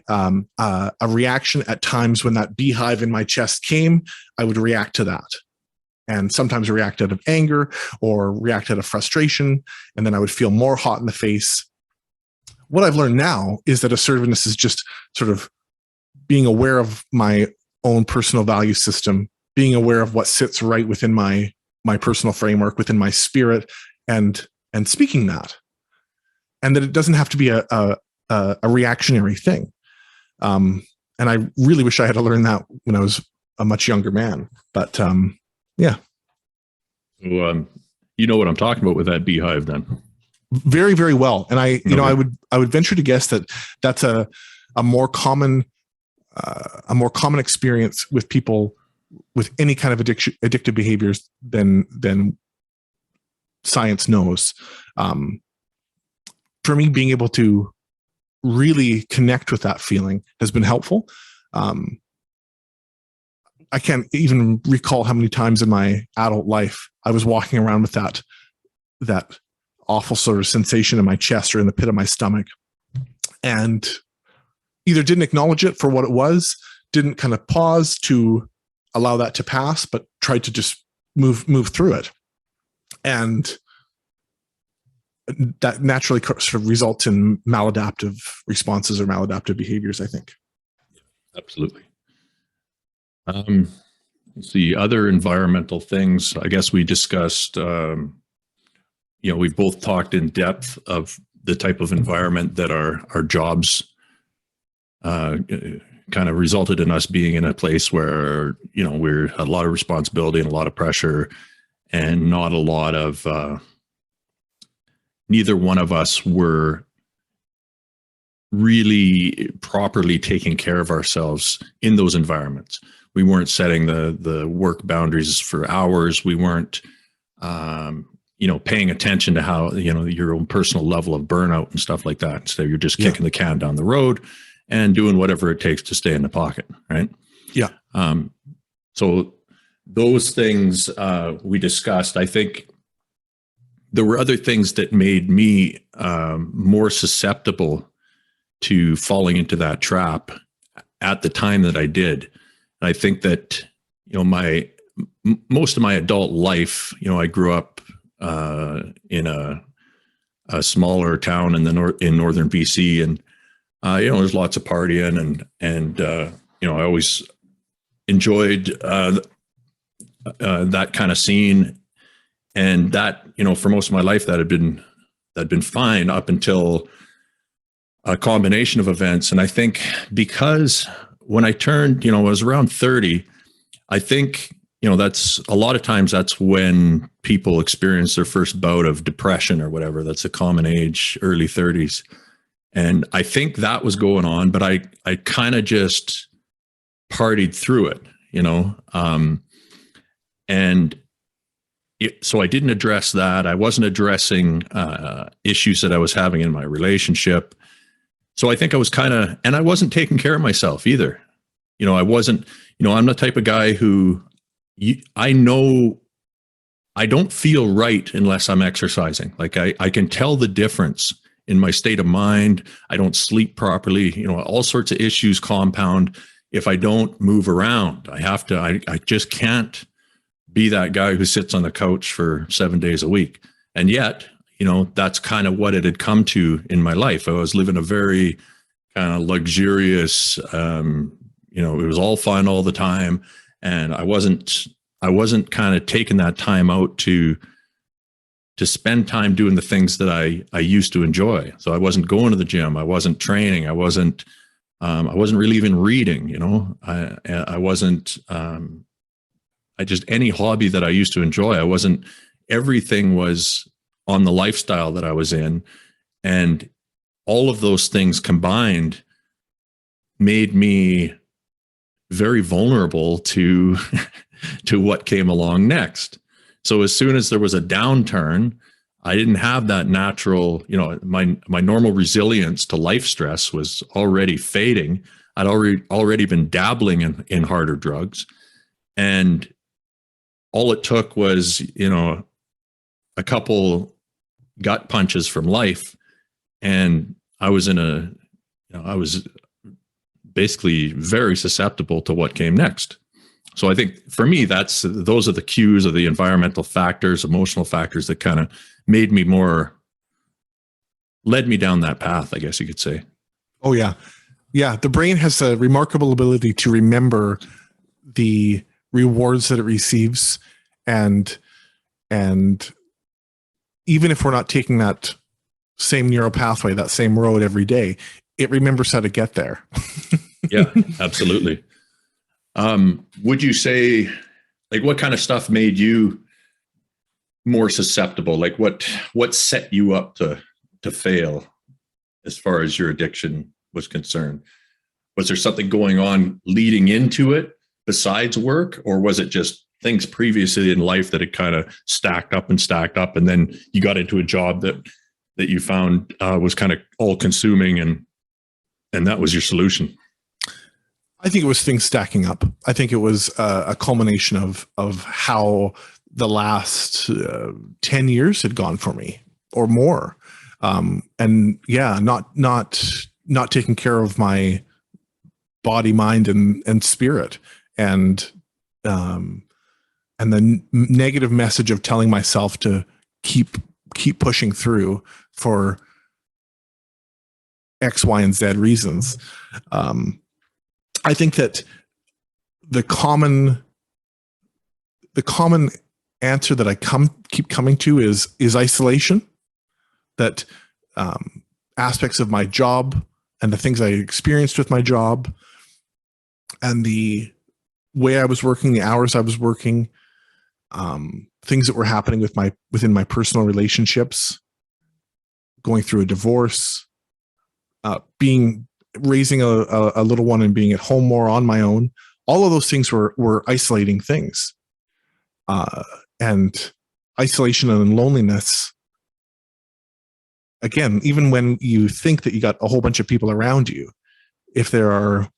Speaker 1: a reaction at times when that beehive in my chest came. I would react to that, and sometimes react out of anger or react out of frustration, and then I would feel more hot in the face. What I've learned now is that assertiveness is just sort of being aware of my own personal value system, being aware of what sits right within my personal framework, within my spirit, and speaking that, and that it doesn't have to be a reactionary thing. And I really wish I had to learn that when I was a much younger man. But yeah.
Speaker 2: So, you know what I'm talking about with that beehive then?
Speaker 1: Very, very well. And I would venture to guess that that's a more common experience with people with any kind of addictive behaviors than science knows. For me, being able to really connect with that feeling has been helpful. I can't even recall how many times in my adult life I was walking around with that awful sort of sensation in my chest or in the pit of my stomach, and either didn't acknowledge it for what it was, didn't kind of pause to allow that to pass, but tried to just move through it. And that naturally sort of results in maladaptive responses or maladaptive behaviors, I think.
Speaker 2: Absolutely. Let's see, other environmental things. I guess we discussed, we both talked in depth of the type of environment that our jobs kind of resulted in us being in a place where, we're a lot of responsibility and a lot of pressure, and not a lot of, neither one of us were really properly taking care of ourselves in those environments. We weren't setting the work boundaries for hours. We weren't, paying attention to how, your own personal level of burnout and stuff like that. So you're just kicking the can down the road and doing whatever it takes to stay in the pocket. Right.
Speaker 1: Yeah.
Speaker 2: So those things we discussed. I think there were other things that made me more susceptible to falling into that trap at the time that I did. And I think that, most of my adult life, I grew up in a smaller town in in northern BC, and there's lots of partying, and I always enjoyed that kind of scene, and that for most of my life that had been fine up until a combination of events. And I think because when I turned, I was around 30, I think that's a lot of times that's when people experience their first bout of depression or whatever. That's a common age, early 30s. And I think that was going on, but I kind of just partied through it, so I didn't address that. I wasn't addressing issues that I was having in my relationship. So I think I was and I wasn't taking care of myself either. I wasn't, I'm the type of guy who I know I don't feel right unless I'm exercising. Like I can tell the difference in my state of mind. I don't sleep properly, all sorts of issues compound if I don't move around. I just can't be that guy who sits on the couch for 7 days a week. And yet, that's kind of what it had come to in my life. I was living a very kind of luxurious, it was all fun all the time. And I wasn't kind of taking that time out to spend time doing the things that I used to enjoy. So I wasn't going to the gym. I wasn't training. I wasn't really even reading, I wasn't, any hobby that I used to enjoy. Everything was on the lifestyle that I was in. And all of those things combined made me very vulnerable to what came along next. So as soon as there was a downturn, I didn't have that natural, my normal resilience to life stress was already fading. I'd already been dabbling in harder drugs. And all it took was, a couple gut punches from life. And I was I was basically very susceptible to what came next. So I think for me, those are the cues of the environmental factors, emotional factors that kind of led me down that path, I guess you could say.
Speaker 1: Oh yeah. Yeah. The brain has a remarkable ability to remember the rewards that it receives. And even if we're not taking that same neural pathway, that same road every day, it remembers how to get there.
Speaker 2: Yeah, absolutely. Would you say, like, what kind of stuff made you more susceptible? Like what set you up to fail as far as your addiction was concerned? Was there something going on leading into it besides work, or was it just things previously in life that had kind of stacked up, and then you got into a job that you found was kind of all consuming, and that was your solution?
Speaker 1: I think it was things stacking up. I think it was a culmination of how the last 10 years had gone for me or more. And yeah, not taking care of my body, mind, and spirit. And the negative message of telling myself to keep pushing through for X, Y, and Z reasons. I think that the common answer that I keep coming to is isolation. That aspects of my job and the things I experienced with my job and the way I was working, the hours I was working, things that were happening within my personal relationships, going through a divorce, raising a little one and being at home more on my own. All of those things were isolating things. And isolation and loneliness, again, even when you think that you got a whole bunch of people around you, if there are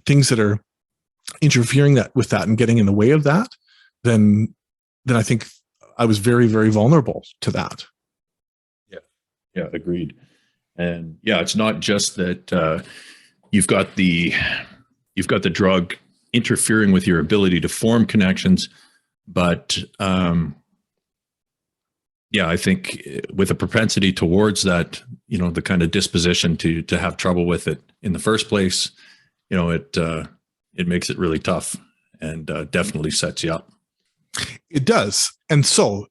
Speaker 1: things that are interfering with that and getting in the way of that, then I think I was very, very vulnerable to that.
Speaker 2: Yeah, agreed. And yeah, it's not just that you've got the drug interfering with your ability to form connections, but I think with a propensity towards that, the kind of disposition to have trouble with it in the first place, it makes it really tough and definitely sets you up.
Speaker 1: It does. And so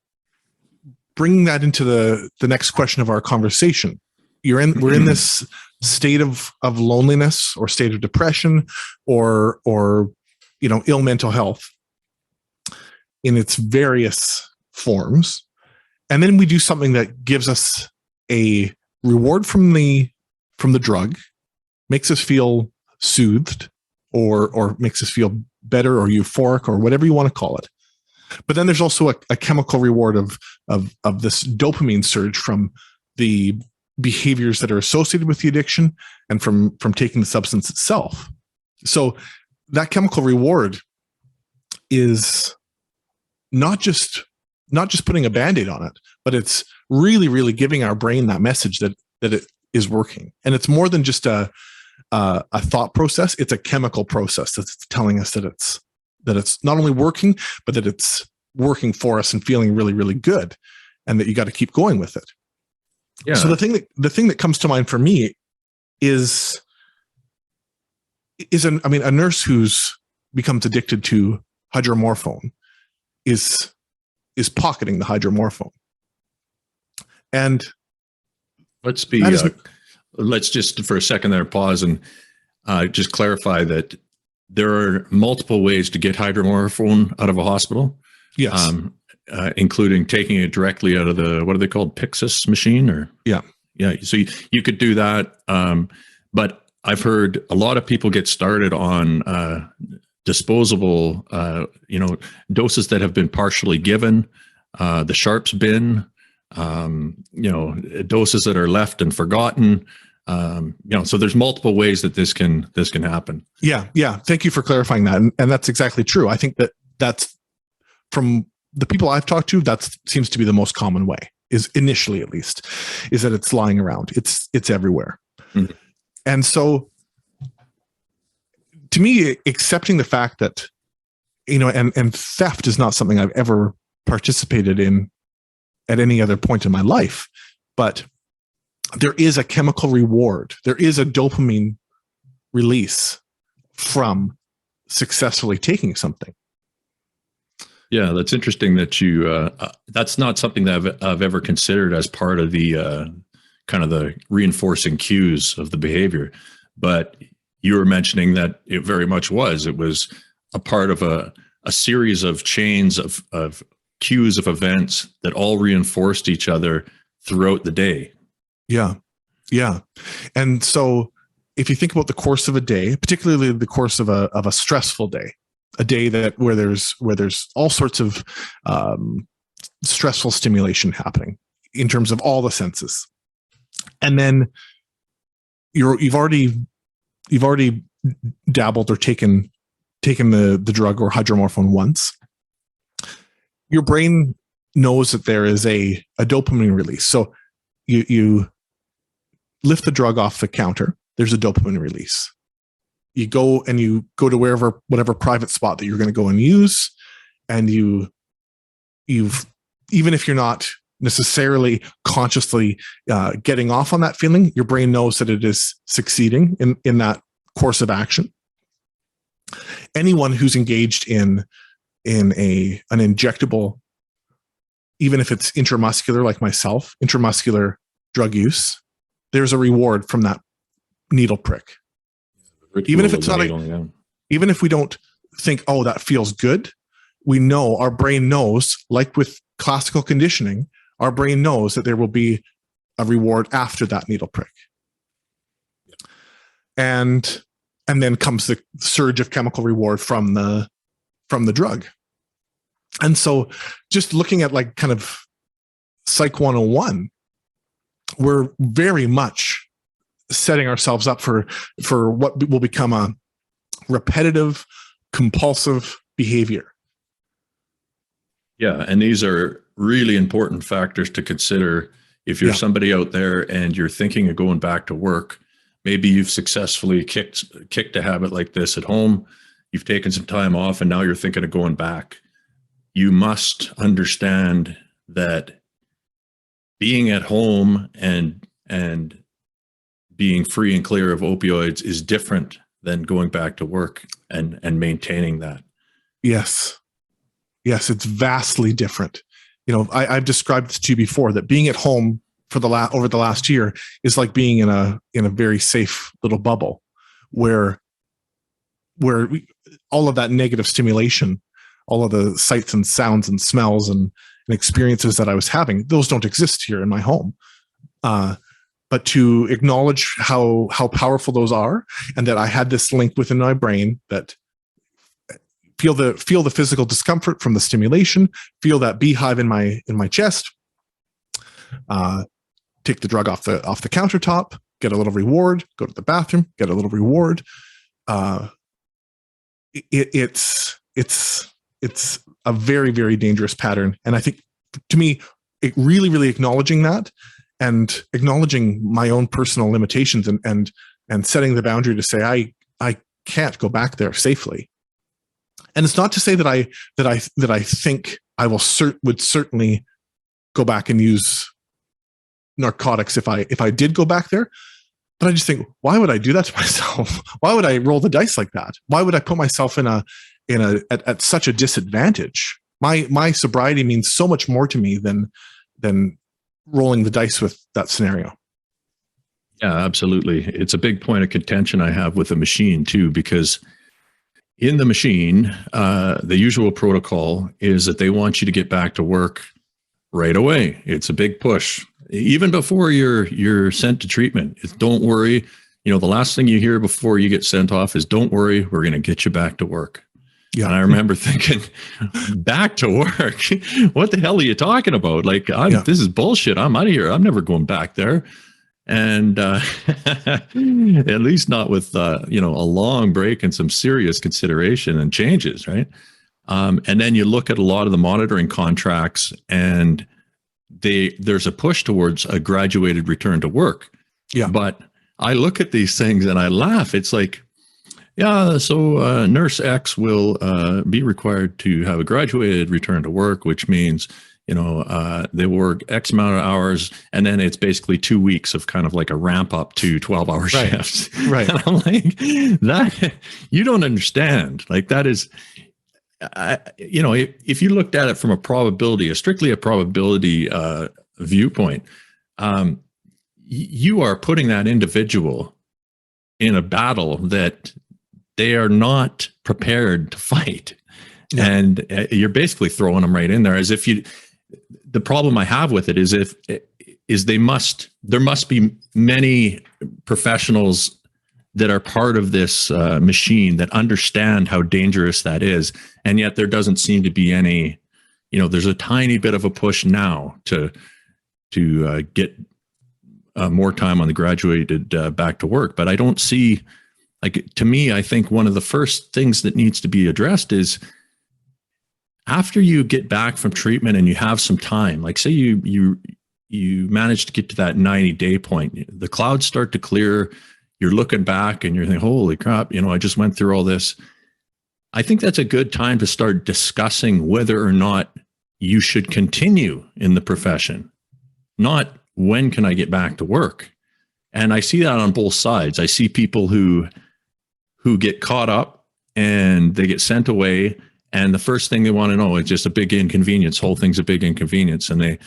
Speaker 1: bringing that into the next question of our conversation, we're in this state of loneliness or state of depression or ill mental health in its various forms. And then we do something that gives us a reward from the drug, makes us feel soothed or makes us feel better or euphoric or whatever you want to call it. But then there's also a chemical reward of this dopamine surge from the behaviors that are associated with the addiction and from taking the substance itself. So that chemical reward is not just putting a Band-Aid on it, but it's really, really giving our brain that message that it is working. And it's more than just a thought process. It's a chemical process that's telling us that it's not only working, but that it's working for us and feeling really, really good, and that you got to keep going with it. Yeah. So the thing that comes to mind for me is a nurse who's becomes addicted to hydromorphone is pocketing the hydromorphone. And
Speaker 2: let's just for a second there pause and just clarify that there are multiple ways to get hydromorphone out of a hospital.
Speaker 1: Yes.
Speaker 2: Including taking it directly out of the, what are they called? Pyxis machine or? Yeah. So you could do that. But I've heard a lot of people get started on disposable, doses that have been partially given, the Sharps bin, doses that are left and forgotten. So there's multiple ways that this can happen.
Speaker 1: Yeah. Thank you for clarifying that. And that's exactly true. I think that's from the people I've talked to, that seems to be the most common way, is initially at least, is that it's lying around. It's everywhere. Mm-hmm. And so to me, accepting the fact that, and theft is not something I've ever participated in at any other point in my life, but there is a chemical reward. There is a dopamine release from successfully taking something.
Speaker 2: Yeah, that's interesting that you, that's not something that I've ever considered as part of the kind of the reinforcing cues of the behavior. But you were mentioning that it very much was. It was a part of a series of chains of cues of events that all reinforced each other throughout the day. Yeah. And so if you think about the course of a day, particularly the course of a stressful day, a day where there's all sorts of stressful stimulation happening in terms of all the senses, and then you've already dabbled or taken the drug or hydromorphone once. Your brain knows that there is a dopamine release. So you lift the drug off the counter. There's a dopamine release. You go to whatever private spot that you're going to go and use, and you've even if you're not necessarily consciously getting off on that feeling, your brain knows that it is succeeding in that course of action. Anyone who's engaged in an injectable, even if it's intramuscular, like myself, intramuscular drug use, there's a reward from that needle prick. Even if it's not even if we don't think, oh, that feels good, we know, our brain knows, like with classical conditioning, our brain knows that there will be a reward after that needle prick. And then comes the surge of chemical reward from the drug. And so just looking at like kind of Psych 101, we're very much
Speaker 1: setting ourselves up for what will become a repetitive, compulsive behavior.
Speaker 2: Yeah, and these are really important factors to consider if you're somebody out there and you're thinking of going back to work. Maybe you've successfully kicked a habit like this at home. You've taken some time off and now you're thinking of going back. You must understand that being at home and being free and clear of opioids is different than going back to work and maintaining that.
Speaker 1: Yes, it's vastly different. I've described this to you before, that being at home for over the last year is like being in a very safe little bubble where all of that negative stimulation, all of the sights and sounds and smells and experiences that I was having, those don't exist here in my home. But to acknowledge how powerful those are, and that I had this link within my brain, that feel the physical discomfort from the stimulation, feel that beehive in my chest, take the drug off the countertop, get a little reward, go to the bathroom, get a little reward. It's a very, very dangerous pattern. And I think, to me, it really acknowledging that and acknowledging my own personal limitations and setting the boundary to say, I can't go back there safely. And it's not to say that I think I would certainly go back and use narcotics if I did go back there. But I just think, why would I do that to myself? Why would I roll the dice like that? Why would I put myself at such a disadvantage? My sobriety means so much more to me than rolling the dice with that scenario.
Speaker 2: Yeah, absolutely. It's a big point of contention I have with the machine too, because in the machine, the usual protocol is that they want you to get back to work right away. It's a big push. Even before you're sent to treatment, it's, don't worry. The last thing you hear before you get sent off is, don't worry, we're going to get you back to work. Yeah. And I remember thinking, back to work? What the hell are you talking about? Like, this is bullshit. I'm out of here. I'm never going back there. And at least not with, a long break and some serious consideration and changes, right? And then you look at a lot of the monitoring contracts, and there's a push towards a graduated return to work. Yeah. But I look at these things and I laugh. It's like, so nurse X will be required to have a graduated return to work, which means, they work X amount of hours, and then it's basically 2 weeks of kind of like a ramp up to 12-hour shifts. Right. And I'm like, that, you don't understand. Like, that is, if you looked at it from strictly a probability viewpoint, you are putting that individual in a battle that they are not prepared to fight. Yeah. And you're basically throwing them right in there, as if the problem I have with it is there must be many professionals that are part of this machine that understand how dangerous that is. And yet there doesn't seem to be any, there's a tiny bit of a push now to get more time on the graduated back to work. But I don't see, like, to me, I think one of the first things that needs to be addressed is, after you get back from treatment and you have some time, like say you manage to get to that 90-day point, the clouds start to clear, you're looking back and you're thinking, holy crap, I just went through all this. I think that's a good time to start discussing whether or not you should continue in the profession, not when can I get back to work. And I see that on both sides. I see people who get caught up and they get sent away, and the first thing they want to know is just a big inconvenience. Whole thing's a big inconvenience. And they,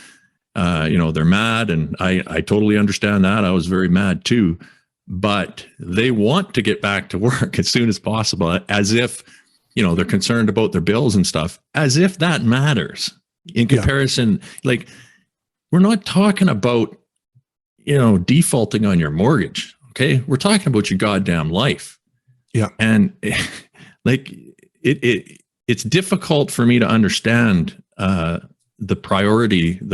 Speaker 2: they're mad. And I totally understand that. I was very mad too, but they want to get back to work as soon as possible, as if, they're concerned about their bills and stuff, as if that matters in comparison. Like, we're not talking about, defaulting on your mortgage. Okay. We're talking about your goddamn life. Yeah. And like, it's difficult for me to understand the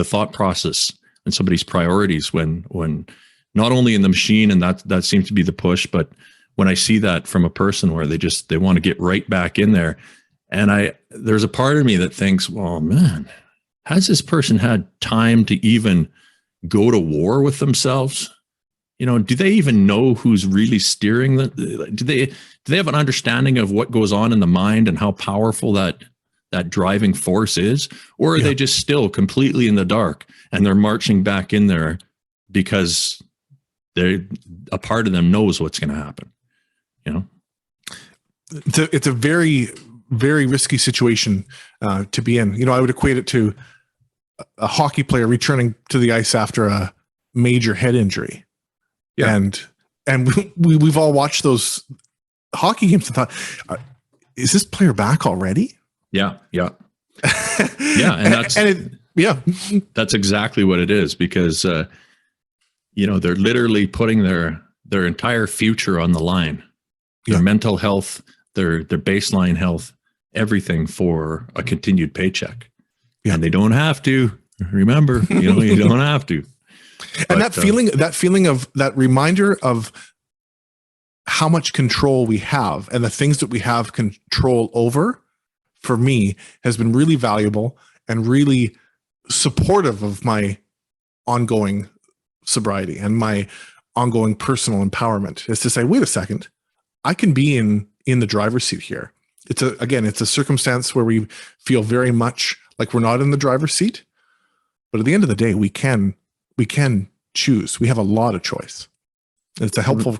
Speaker 2: thought process and somebody's priorities when not only in the machine, and that seems to be the push, but when I see that from a person where they want to get right back in there, and there's a part of me that thinks, well, man, has this person had time to even go to war with themselves? Do they even know who's really steering them? Do they have an understanding of what goes on in the mind and how powerful that driving force is? Or are they just still completely in the dark and they're marching back in there because a part of them knows what's going to happen?
Speaker 1: It's a very, very risky situation to be in. I would equate it to a hockey player returning to the ice after a major head injury. Yeah. And we've all watched those hockey games and thought, is this player back already?
Speaker 2: Yeah. And that's exactly what it is, because they're literally putting their entire future on the line, their mental health, their baseline health, everything for a continued paycheck. Yeah. And they don't have to. Remember, you don't have to.
Speaker 1: And that feeling of that reminder of how much control we have and the things that we have control over, for me, has been really valuable and really supportive of my ongoing sobriety and my ongoing personal empowerment. Is to say, wait a second, I can be in the driver's seat here. It's a circumstance where we feel very much like we're not in the driver's seat, but at the end of the day, we can choose. We have a lot of choice. It's a helpful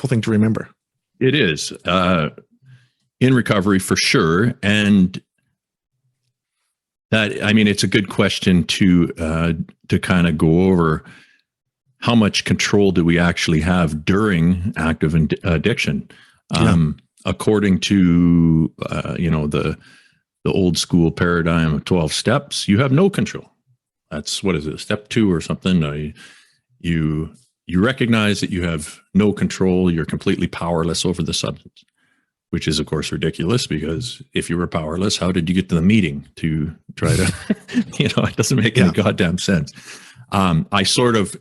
Speaker 1: thing to remember.
Speaker 2: It is in recovery for sure. And it's a good question to kind of go over how much control do we actually have during active addiction. According to, the old school paradigm of 12 steps, you have no control. That's, what is it, step 2 or something? You recognize that you have no control. You're completely powerless over the substance, which is, of course, ridiculous, because if you were powerless, how did you get to the meeting to try to, it doesn't make any goddamn sense. I sort of,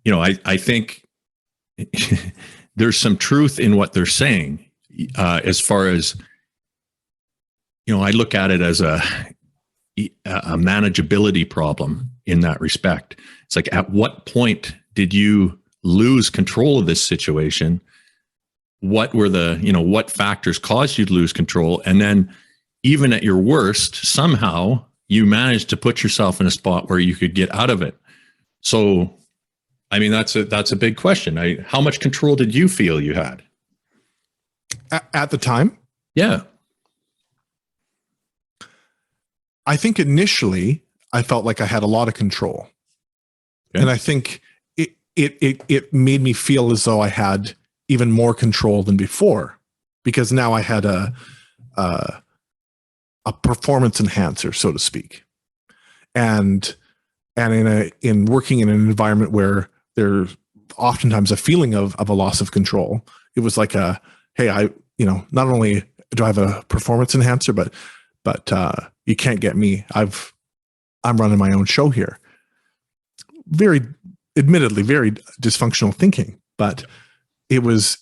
Speaker 2: I think there's some truth in what they're saying, as far as, I look at it as a manageability problem in that respect. It's like, at what point did you lose control of this situation? What were what factors caused you to lose control? And then even at your worst, somehow you managed to put yourself in a spot where you could get out of it. So, that's a big question. How much control did you feel you had
Speaker 1: at the time?
Speaker 2: Yeah.
Speaker 1: I think initially I felt like I had a lot of control. Okay. And I think it made me feel as though I had even more control than before, because now I had a performance enhancer, so to speak. And in working in an environment where there's oftentimes a feeling of a loss of control, it was like hey, not only do I have a performance enhancer, but you can't get me. I'm running my own show here. Admittedly, very dysfunctional thinking, but it was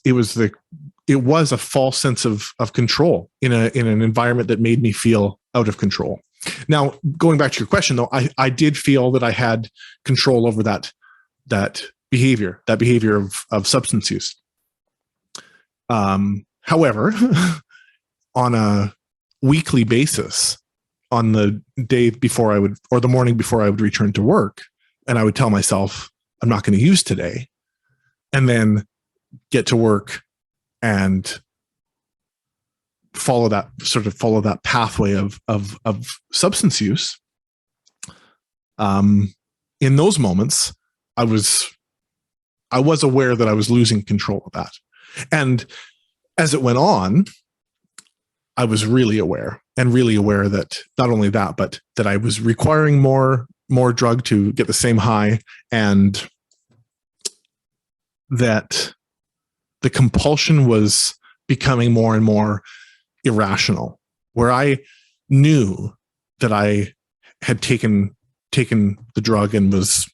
Speaker 1: a false sense of control in an environment that made me feel out of control. Now, going back to your question, though, I did feel that I had control over that behavior of substance use. However, on a weekly basis, on the day before or the morning before I would return to work, and I would tell myself, I'm not going to use today, and then get to work and follow that pathway of substance use. In those moments, I was aware that I was losing control of that. And as it went on, I was really aware that not only that, but that I was requiring more drug to get the same high, and that the compulsion was becoming more and more irrational, where I knew that I had taken the drug and was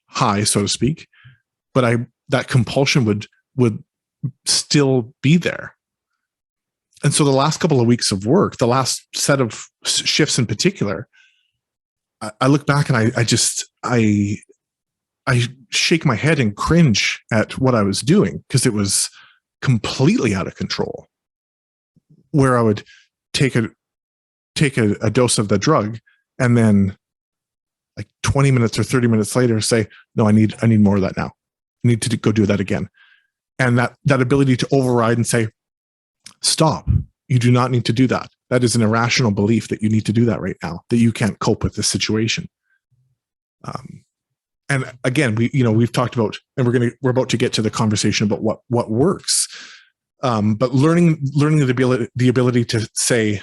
Speaker 1: high, so to speak, but that compulsion would still be there. And so the last couple of weeks of work, the last set of shifts in particular, I look back and I shake my head and cringe at what I was doing, because it was completely out of control, where I would take a dose of the drug and then like 20 minutes or 30 minutes later say, no, I need more of that now. I need to go do that again. And that ability to override and say, stop, you do not need to do that. That is an irrational belief that you need to do that right now, that you can't cope with this situation. And again, we've talked about, and we're about to get to the conversation about what works. But learning the ability to say,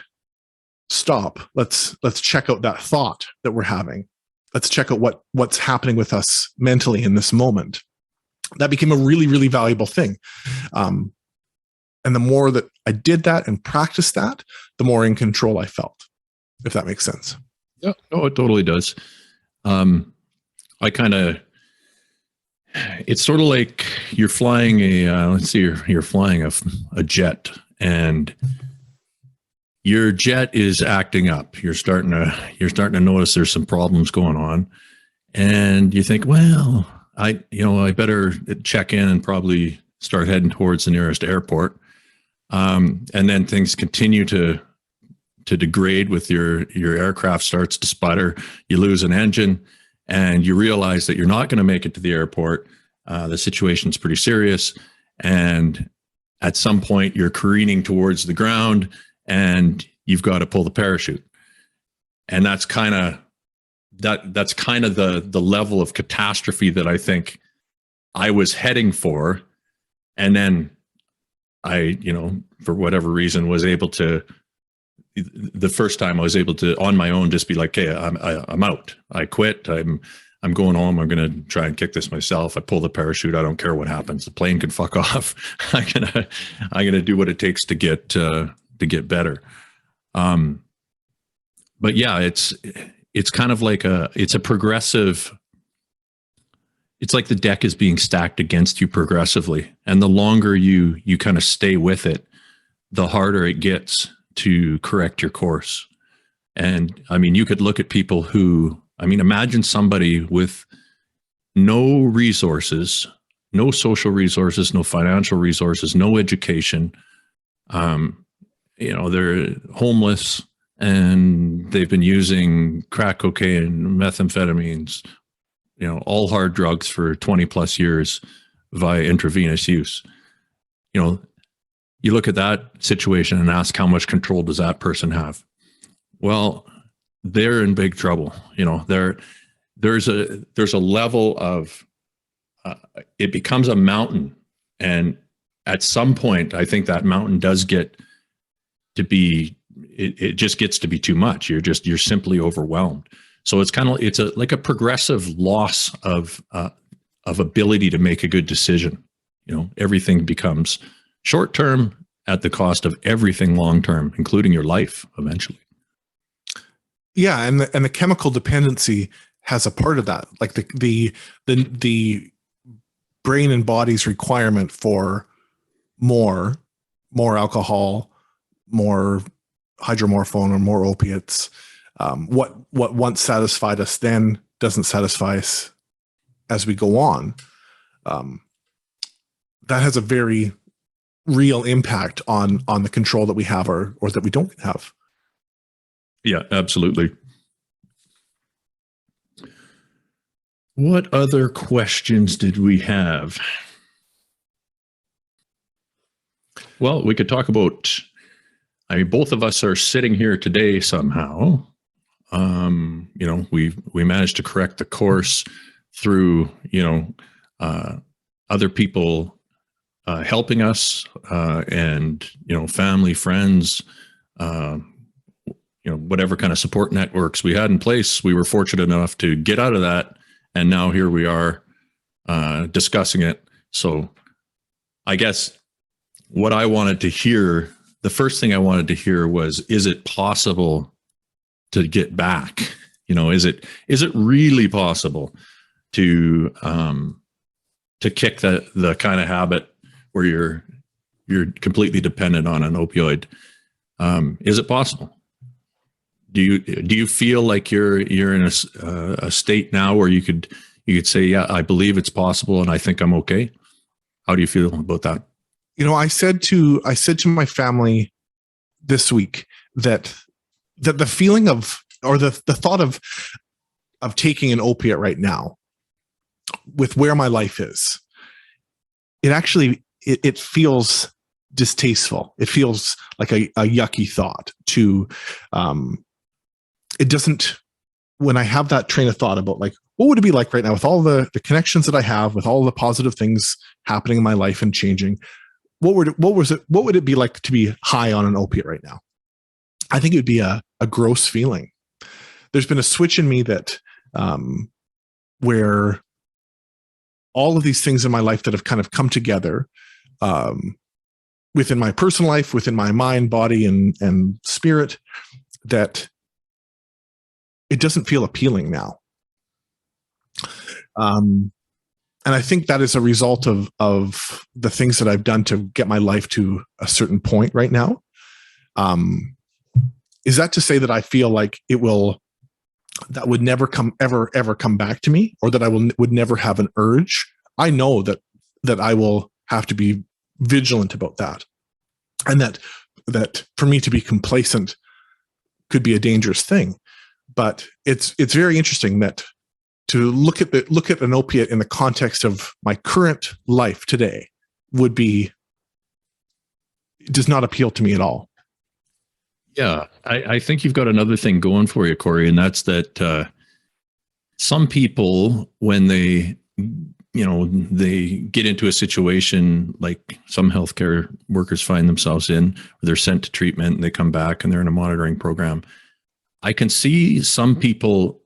Speaker 1: stop, let's check out that thought that we're having. Let's check out what's happening with us mentally in this moment. That became a really, really valuable thing. And the more that I did that and practiced that, the more in control I felt, if that makes sense.
Speaker 2: Yeah, no, it totally does. It's sort of like you're flying you're flying a jet, and your jet is acting up. You're starting to notice there's some problems going on, and you think, well, I better check in and probably start heading towards the nearest airport. And then things continue to degrade with your aircraft starts to sputter. You lose an engine, and you realize that you're not going to make it to the airport. The situation's pretty serious, and at some point you're careening towards the ground, and you've got to pull the parachute. And that's kind of the level of catastrophe that I think I was heading for. And then I, for whatever reason, was able to, the first time I was able to, on my own, just be like, hey, I'm out. I quit. I'm going home. I'm going to try and kick this myself. I pull the parachute. I don't care what happens. The plane can fuck off. I'm gonna do what it takes to get better. But yeah, it's kind of like it's a progressive. It's like the deck is being stacked against you progressively. And the longer you kind of stay with it, the harder it gets to correct your course. And I mean, you could look at people who, imagine somebody with no resources, no social resources, no financial resources, no education. They're homeless, and they've been using crack cocaine, methamphetamines, all hard drugs for 20 plus years via intravenous use. You look at that situation and ask, how much control does that person have? Well, they're in big trouble. There's a level of, it becomes a mountain. And at some point, I think that mountain does get to be, it just gets to be too much. You're simply overwhelmed. So it's like a progressive loss of ability to make a good decision. Everything becomes short-term at the cost of everything long-term, including your life eventually.
Speaker 1: Yeah. And the chemical dependency has a part of that. Like the brain and body's requirement for more alcohol, more hydromorphone, or more opiates. What once satisfied us then doesn't satisfy us as we go on. That has a very real impact on the control that we have or that we don't have.
Speaker 2: Yeah, absolutely. What other questions did we have? Well, we could talk about, both of us are sitting here today somehow. We managed to correct the course through, other people helping us, and, family, friends, whatever kind of support networks we had in place. We were fortunate enough to get out of that. And now here we are discussing it. So I guess what I wanted to hear, the first thing I wanted to hear was, is it possible to get back? Is it really possible to to kick the kind of habit where you're completely dependent on an opioid. Is it possible? Do you feel like you're in a state now where you could say, yeah, I believe it's possible and I think I'm okay? How do you feel about that?
Speaker 1: I said to my family this week that the feeling of, or the thought of taking an opiate right now, with where my life is, it feels distasteful. It feels like a yucky thought to, it doesn't, when I have that train of thought about like, what would it be like right now with all the connections that I have, with all the positive things happening in my life and changing, what would it be like to be high on an opiate right now? I think it would be a gross feeling. There's been a switch in me that, where all of these things in my life that have kind of come together, within my personal life, within my mind, body, and spirit, that it doesn't feel appealing now. And I think that is a result of the things that I've done to get my life to a certain point right now. Is that to say that I feel like that would never ever come back to me, or that I would never have an urge? I know that I will have to be vigilant about that. And that for me to be complacent could be a dangerous thing. But it's very interesting that to look at an opiate in the context of my current life today does not appeal to me at all.
Speaker 2: Yeah, I think you've got another thing going for you, Corey, and that's that some people, when they get into a situation like some healthcare workers find themselves in, where they're sent to treatment and they come back and they're in a monitoring program. I can see some people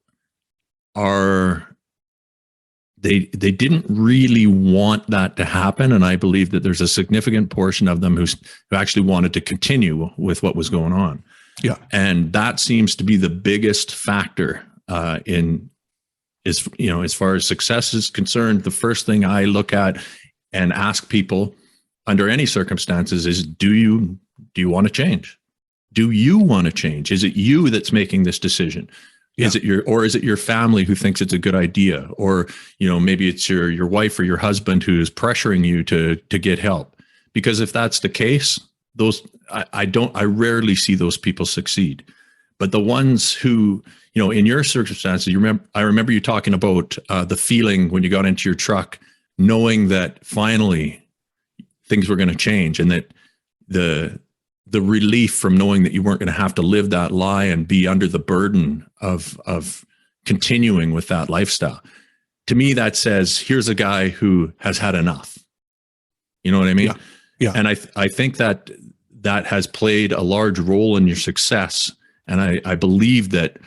Speaker 2: they didn't really want that to happen. And I believe that there's a significant portion of them who actually wanted to continue with what was going on.
Speaker 1: Yeah.
Speaker 2: And that seems to be the biggest factor as far as success is concerned. The first thing I look at and ask people under any circumstances is, do you want to change? Do you want to change? Is it you that's making this decision? Yeah. Is it your family who thinks it's a good idea? Or, maybe it's your wife or your husband who is pressuring you to get help. Because if that's the case, I rarely see those people succeed. But the ones who, in your circumstances, I remember you talking about the feeling when you got into your truck, knowing that finally things were going to change, and that the relief from knowing that you weren't going to have to live that lie and be under the burden of continuing with that lifestyle. To me, that says, here's a guy who has had enough. You know what I mean?
Speaker 1: Yeah. Yeah.
Speaker 2: And I think that has played a large role in your success. And I believe that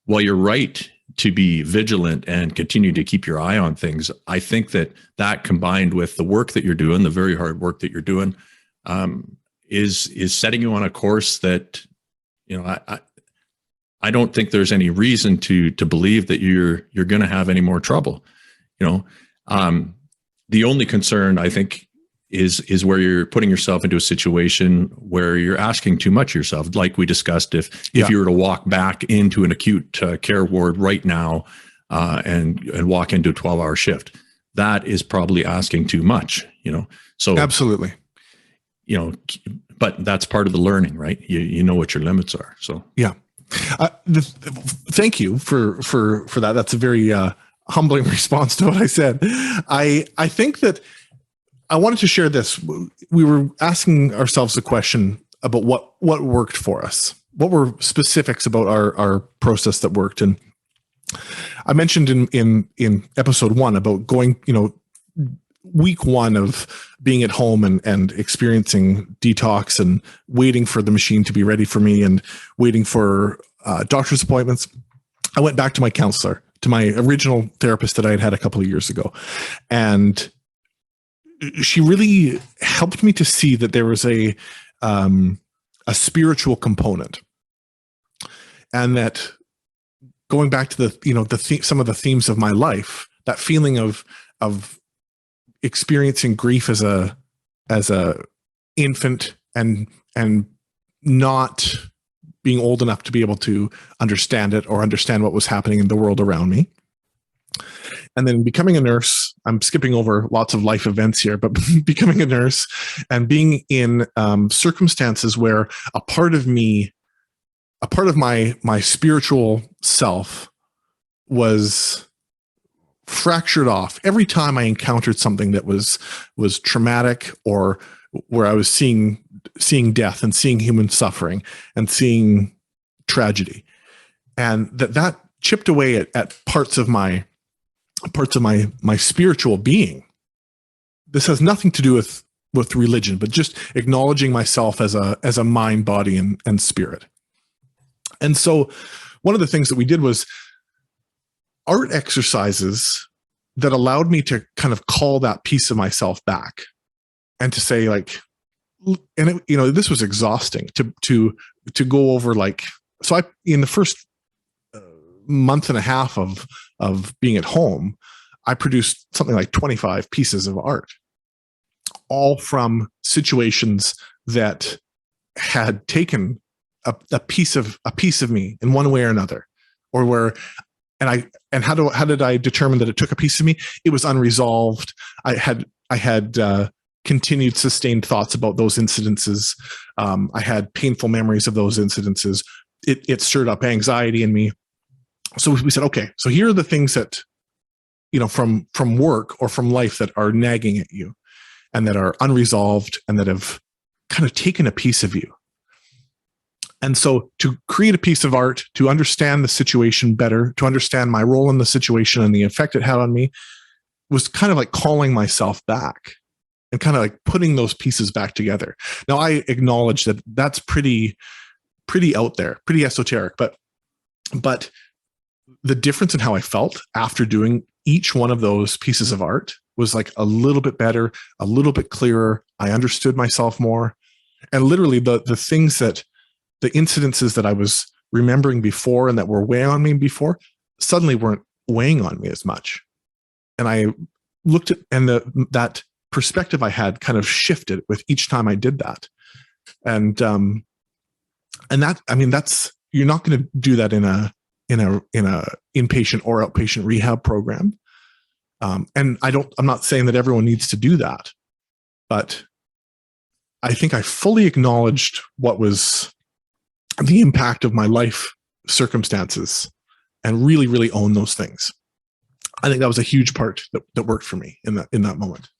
Speaker 2: while you're right to be vigilant and continue to keep your eye on things, I think that combined with the work that you're doing, the very hard work that you're doing, is setting you on a course that, I don't think there's any reason to believe that you're going to have any more trouble. The only concern, I think, is where you're putting yourself into a situation where you're asking too much of yourself. Like we discussed, if you were to walk back into an acute care ward right now and walk into a 12-hour shift, that is probably asking too much. So absolutely. But that's part of the learning, right? You know what your limits are. So
Speaker 1: yeah. Thank you for that. That's a very humbling response to what I said. I think that I wanted to share this. We were asking ourselves the question about what worked for us. What were specifics about our process that worked? And I mentioned in episode 1 about going, week 1 of being at home and experiencing detox and waiting for the machine to be ready for me and waiting for doctor's appointments. I went back to my counselor, to my original therapist that I had a couple of years ago. And she really helped me to see that there was a spiritual component, and that going back to some of the themes of my life, that feeling of experiencing grief as a infant and not being old enough to be able to understand it or understand what was happening in the world around me. And then becoming a nurse, I'm skipping over lots of life events here, but becoming a nurse and being in circumstances where a part of my spiritual self was fractured off every time I encountered something that was traumatic, or where I was seeing death and seeing human suffering and seeing tragedy. And that chipped away at parts of my spiritual being. This has nothing to do with religion, but just acknowledging myself as a mind, body, and spirit. And so one of the things that we did was art exercises that allowed me to kind of call that piece of myself back and to say, like, and it, this was exhausting to go over, like, so in the first month and a half of being at home, I produced something like 25 pieces of art, all from situations that had taken a piece of me in one way or another, or where, and how did I determine that it took a piece of me? It was unresolved. I had continued sustained thoughts about those incidences. I had painful memories of those incidences. It stirred up anxiety in me. So we said, okay, so here are the things that, from work or from life that are nagging at you and that are unresolved and that have kind of taken a piece of you. And so to create a piece of art, to understand the situation better, to understand my role in the situation and the effect it had on me, was kind of like calling myself back and kind of like putting those pieces back together. Now, I acknowledge that that's pretty out there, pretty esoteric, but the difference in how I felt after doing each one of those pieces of art was like a little bit better, a little bit clearer. I understood myself more. And literally the things that, the incidences that I was remembering before and that were weighing on me before suddenly weren't weighing on me as much. And I looked at, and that perspective I had kind of shifted with each time I did that. And that, I mean, that's, you're not going to do that in a inpatient or outpatient rehab program. And I'm not saying that everyone needs to do that, but I think I fully acknowledged what was the impact of my life circumstances and really, really own those things. I think that was a huge part that worked for me in that moment.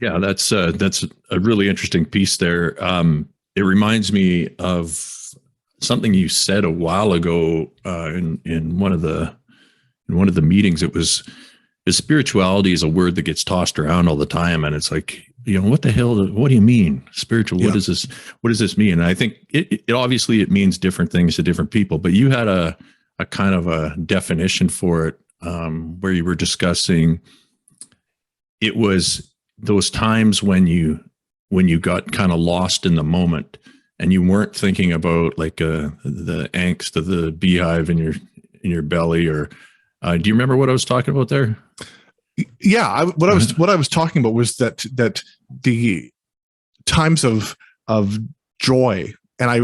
Speaker 2: Yeah, that's a really interesting piece there. It reminds me of something you said a while ago in one of the meetings. It was, spirituality is a word that gets tossed around all the time, and it's like, what the hell? What do you mean spiritual? What does this mean? And I think it obviously it means different things to different people. But you had a kind of a definition for it, where you were discussing it was those times when you got kind of lost in the moment and you weren't thinking about like the angst of the beehive in your belly, or do you remember what I was talking about there?
Speaker 1: Yeah, what I was talking about was that the times of joy, and I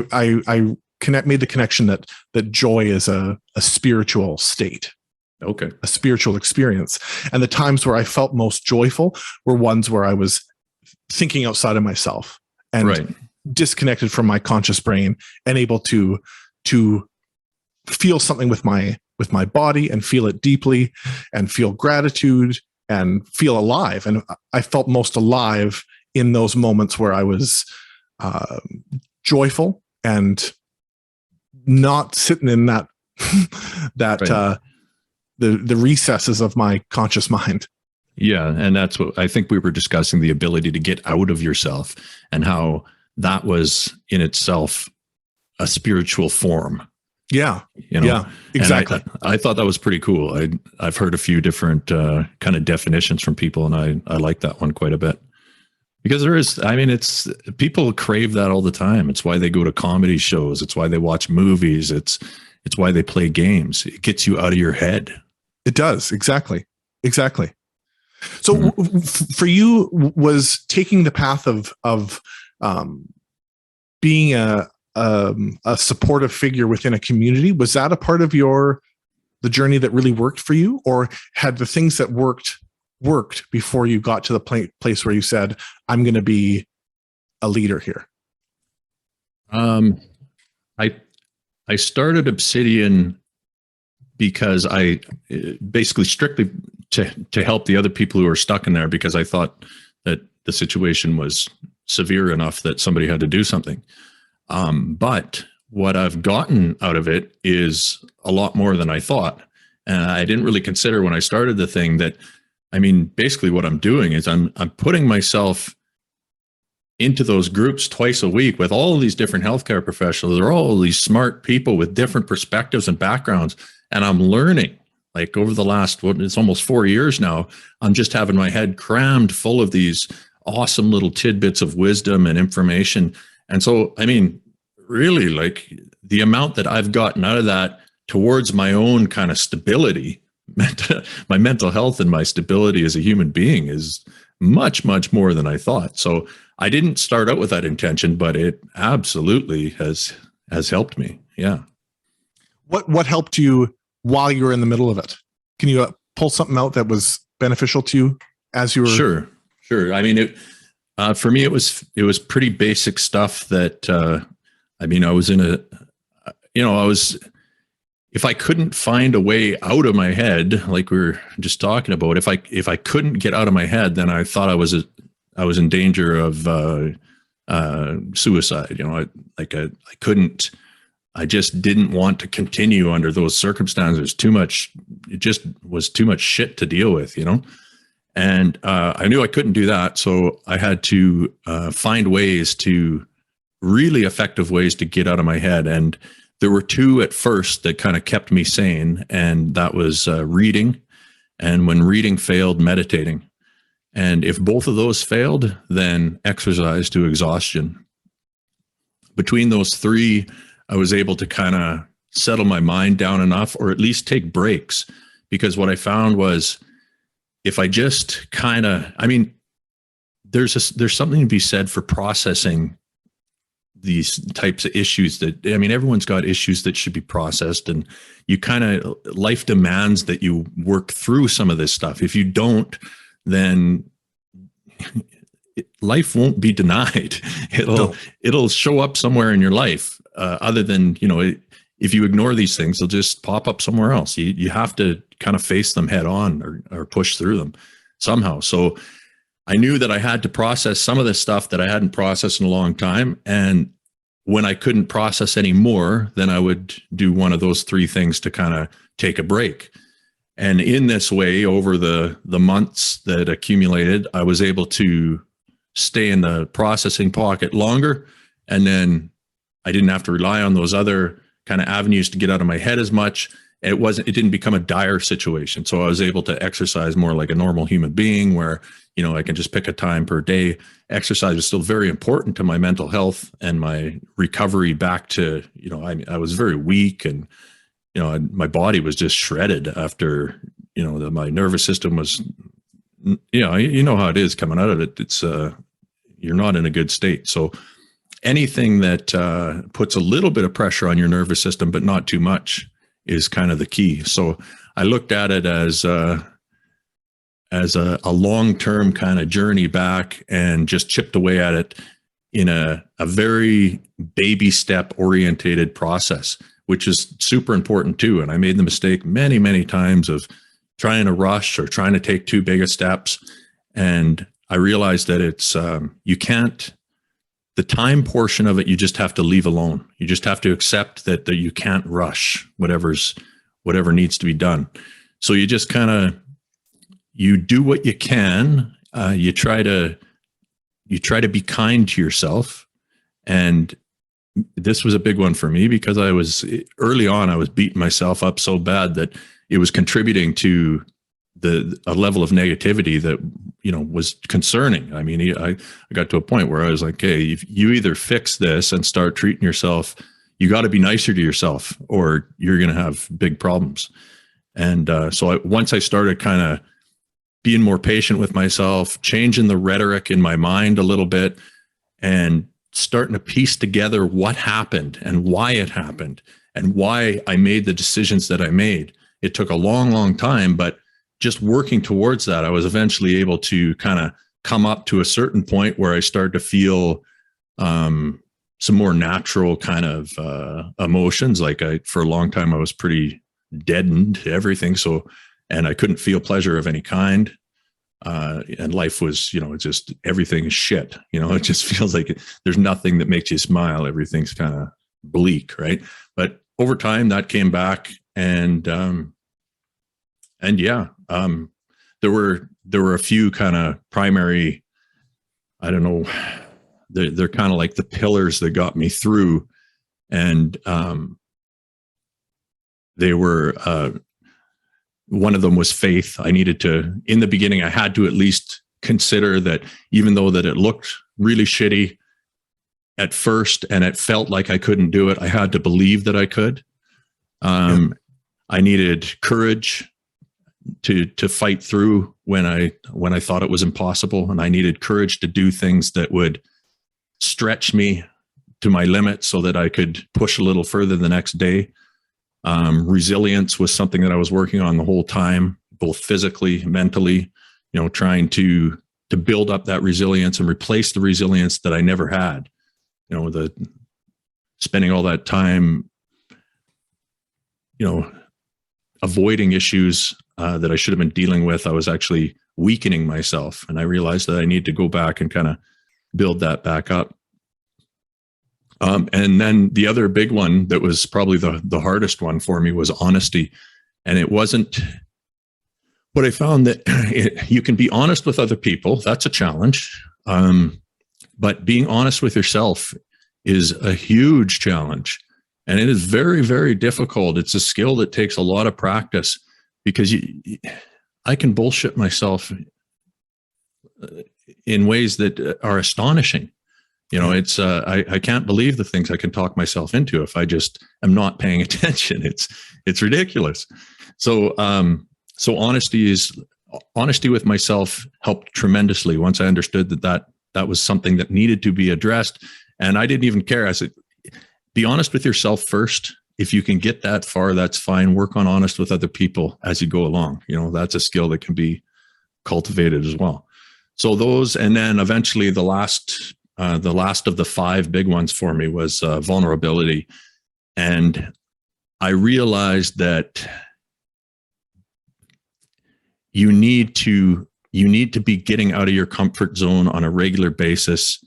Speaker 1: made the connection that joy is a spiritual state.
Speaker 2: Okay.
Speaker 1: A spiritual experience. And the times where I felt most joyful were ones where I was thinking outside of myself and disconnected from my conscious brain and able to feel something with my body and feel it deeply and feel gratitude and feel alive. And I felt most alive in those moments where I was joyful and not sitting in that the recesses of my conscious mind.
Speaker 2: Yeah. And that's what I think we were discussing, the ability to get out of yourself and how that was in itself a spiritual form.
Speaker 1: Yeah. Yeah, exactly.
Speaker 2: I thought that was pretty cool. I've heard a few different kind of definitions from people, and I like that one quite a bit, because it's people crave that all the time. It's why they go to comedy shows. It's why they watch movies. It's why they play games. It gets you out of your head.
Speaker 1: It does. Exactly. So
Speaker 2: Mhm.
Speaker 1: for you, was taking the path of being a supportive figure within a community, was that a part of the journey that really worked for you, or had the things that worked before you got to the place where you said, I'm going to be a leader here?
Speaker 2: Um, I I started Obsidian because I basically strictly to help the other people who were stuck in there, because I thought that the situation was severe enough that somebody had to do something. But what I've gotten out of it is a lot more than I thought. And I didn't really consider when I started the thing that, I mean, basically what I'm doing is I'm putting myself into those groups twice a week with all of these different healthcare professionals. They're all these smart people with different perspectives and backgrounds. And I'm learning, like, over the last, it's almost 4 years now, I'm just having my head crammed full of these awesome little tidbits of wisdom and information. And so, I mean, really, like, the amount that I've gotten out of that towards my own kind of stability, my mental health and my stability as a human being is much, much more than I thought. So I didn't start out with that intention, but it absolutely has helped me. Yeah.
Speaker 1: What helped you while you were in the middle of it? Can you pull something out that was beneficial to you as you were?
Speaker 2: Sure. I mean, for me, it was pretty basic stuff that, I mean, I was in if I couldn't find a way out of my head, like we were just talking about, if I couldn't get out of my head, then I thought I was in danger of suicide. You know, I couldn't. I just didn't want to continue under those circumstances. Too much. It just was too much shit to deal with. You know, and I knew I couldn't do that, so I had to find ways to really effective ways to get out of my head. And there were two at first that kind of kept me sane, and that was reading, and when reading failed, meditating. And if both of those failed, then exercise to exhaustion. Between those three, I was able to kind of settle my mind down enough, or at least take breaks. Because what I found was, if I just kind of, I mean, there's something to be said for processing these types of issues that, I mean, everyone's got issues that should be processed, and you kind of, life demands that you work through some of this stuff. If you don't, then life won't be denied. It'll show up somewhere in your life, other than, you know, if you ignore these things, they'll just pop up somewhere else. You have to kind of face them head on, or push through them somehow. So I knew that I had to process some of this stuff that I hadn't processed in a long time. And when I couldn't process anymore, then I would do one of those three things to kind of take a break. And in this way, over the months that accumulated, I was able to stay in the processing pocket longer. And then I didn't have to rely on those other kind of avenues to get out of my head as much. It didn't become a dire situation. So I was able to exercise more like a normal human being, where, you know, I can just pick a time per day. Exercise is still very important to my mental health and my recovery back to, you know, I was very weak, and, you know, my body was just shredded after, you know, my nervous system was, you know how it is coming out of it. It's, you're not in a good state. So anything that puts a little bit of pressure on your nervous system, but not too much, is kind of the key. So I looked at it as a long-term kind of journey back, and just chipped away at it in a very baby step orientated process, which is super important too. And I made the mistake many, many times of trying to rush or trying to take too big of steps. And I realized that it's, you can't, the time portion of it, you just have to leave alone. You just have to accept that you can't rush whatever needs to be done. So you just kind of, you do what you can. You try to be kind to yourself. And this was a big one for me, because early on, I was beating myself up so bad that it was contributing to a level of negativity that, you know, was concerning. I mean, I got to a point where I was like, hey, if you either fix this and start treating yourself, you got to be nicer to yourself, or you're going to have big problems. And so once I started kind of being more patient with myself, changing the rhetoric in my mind a little bit, and starting to piece together what happened and why it happened and why I made the decisions that I made. It took a long, long time, but just working towards that, I was eventually able to kind of come up to a certain point where I started to feel some more natural kind of emotions. Like for a long time, I was pretty deadened to everything. And I couldn't feel pleasure of any kind. And life was, it's just, everything is shit. It just feels like there's nothing that makes you smile. Everything's kind of bleak. Right. But over time that came back, and yeah, there were a few kind of primary, I don't know, they're kind of like the pillars that got me through. And they were, one of them was faith. I needed to, in the beginning, I had to at least consider that even though that it looked really shitty at first and it felt like I couldn't do it, I had to believe that I could. I needed courage to fight through when I thought it was impossible, and I needed courage to do things that would stretch me to my limit so that I could push a little further the next day. Resilience was something that I was working on the whole time, both physically, mentally, trying to build up that resilience and replace the resilience that I never had. Spending all that time, avoiding issues that I should have been dealing with. I was actually weakening myself, and I realized that I need to go back and kind of build that back up. And then the other big one that was probably the hardest one for me was honesty. And it wasn't what I found that you can be honest with other people. That's a challenge. But being honest with yourself is a huge challenge. And it is very, very difficult. It's a skill that takes a lot of practice, because I can bullshit myself in ways that are astonishing. It's I can't believe the things I can talk myself into if I just am not paying attention. It's ridiculous. So honesty with myself helped tremendously once I understood that was something that needed to be addressed. And I didn't even care. I said, be honest with yourself first. If you can get that far, that's fine. Work on honest with other people as you go along. That's a skill that can be cultivated as well. So those, and then eventually the last of the 5 big ones for me was vulnerability. And I realized that you need to be getting out of your comfort zone on a regular basis,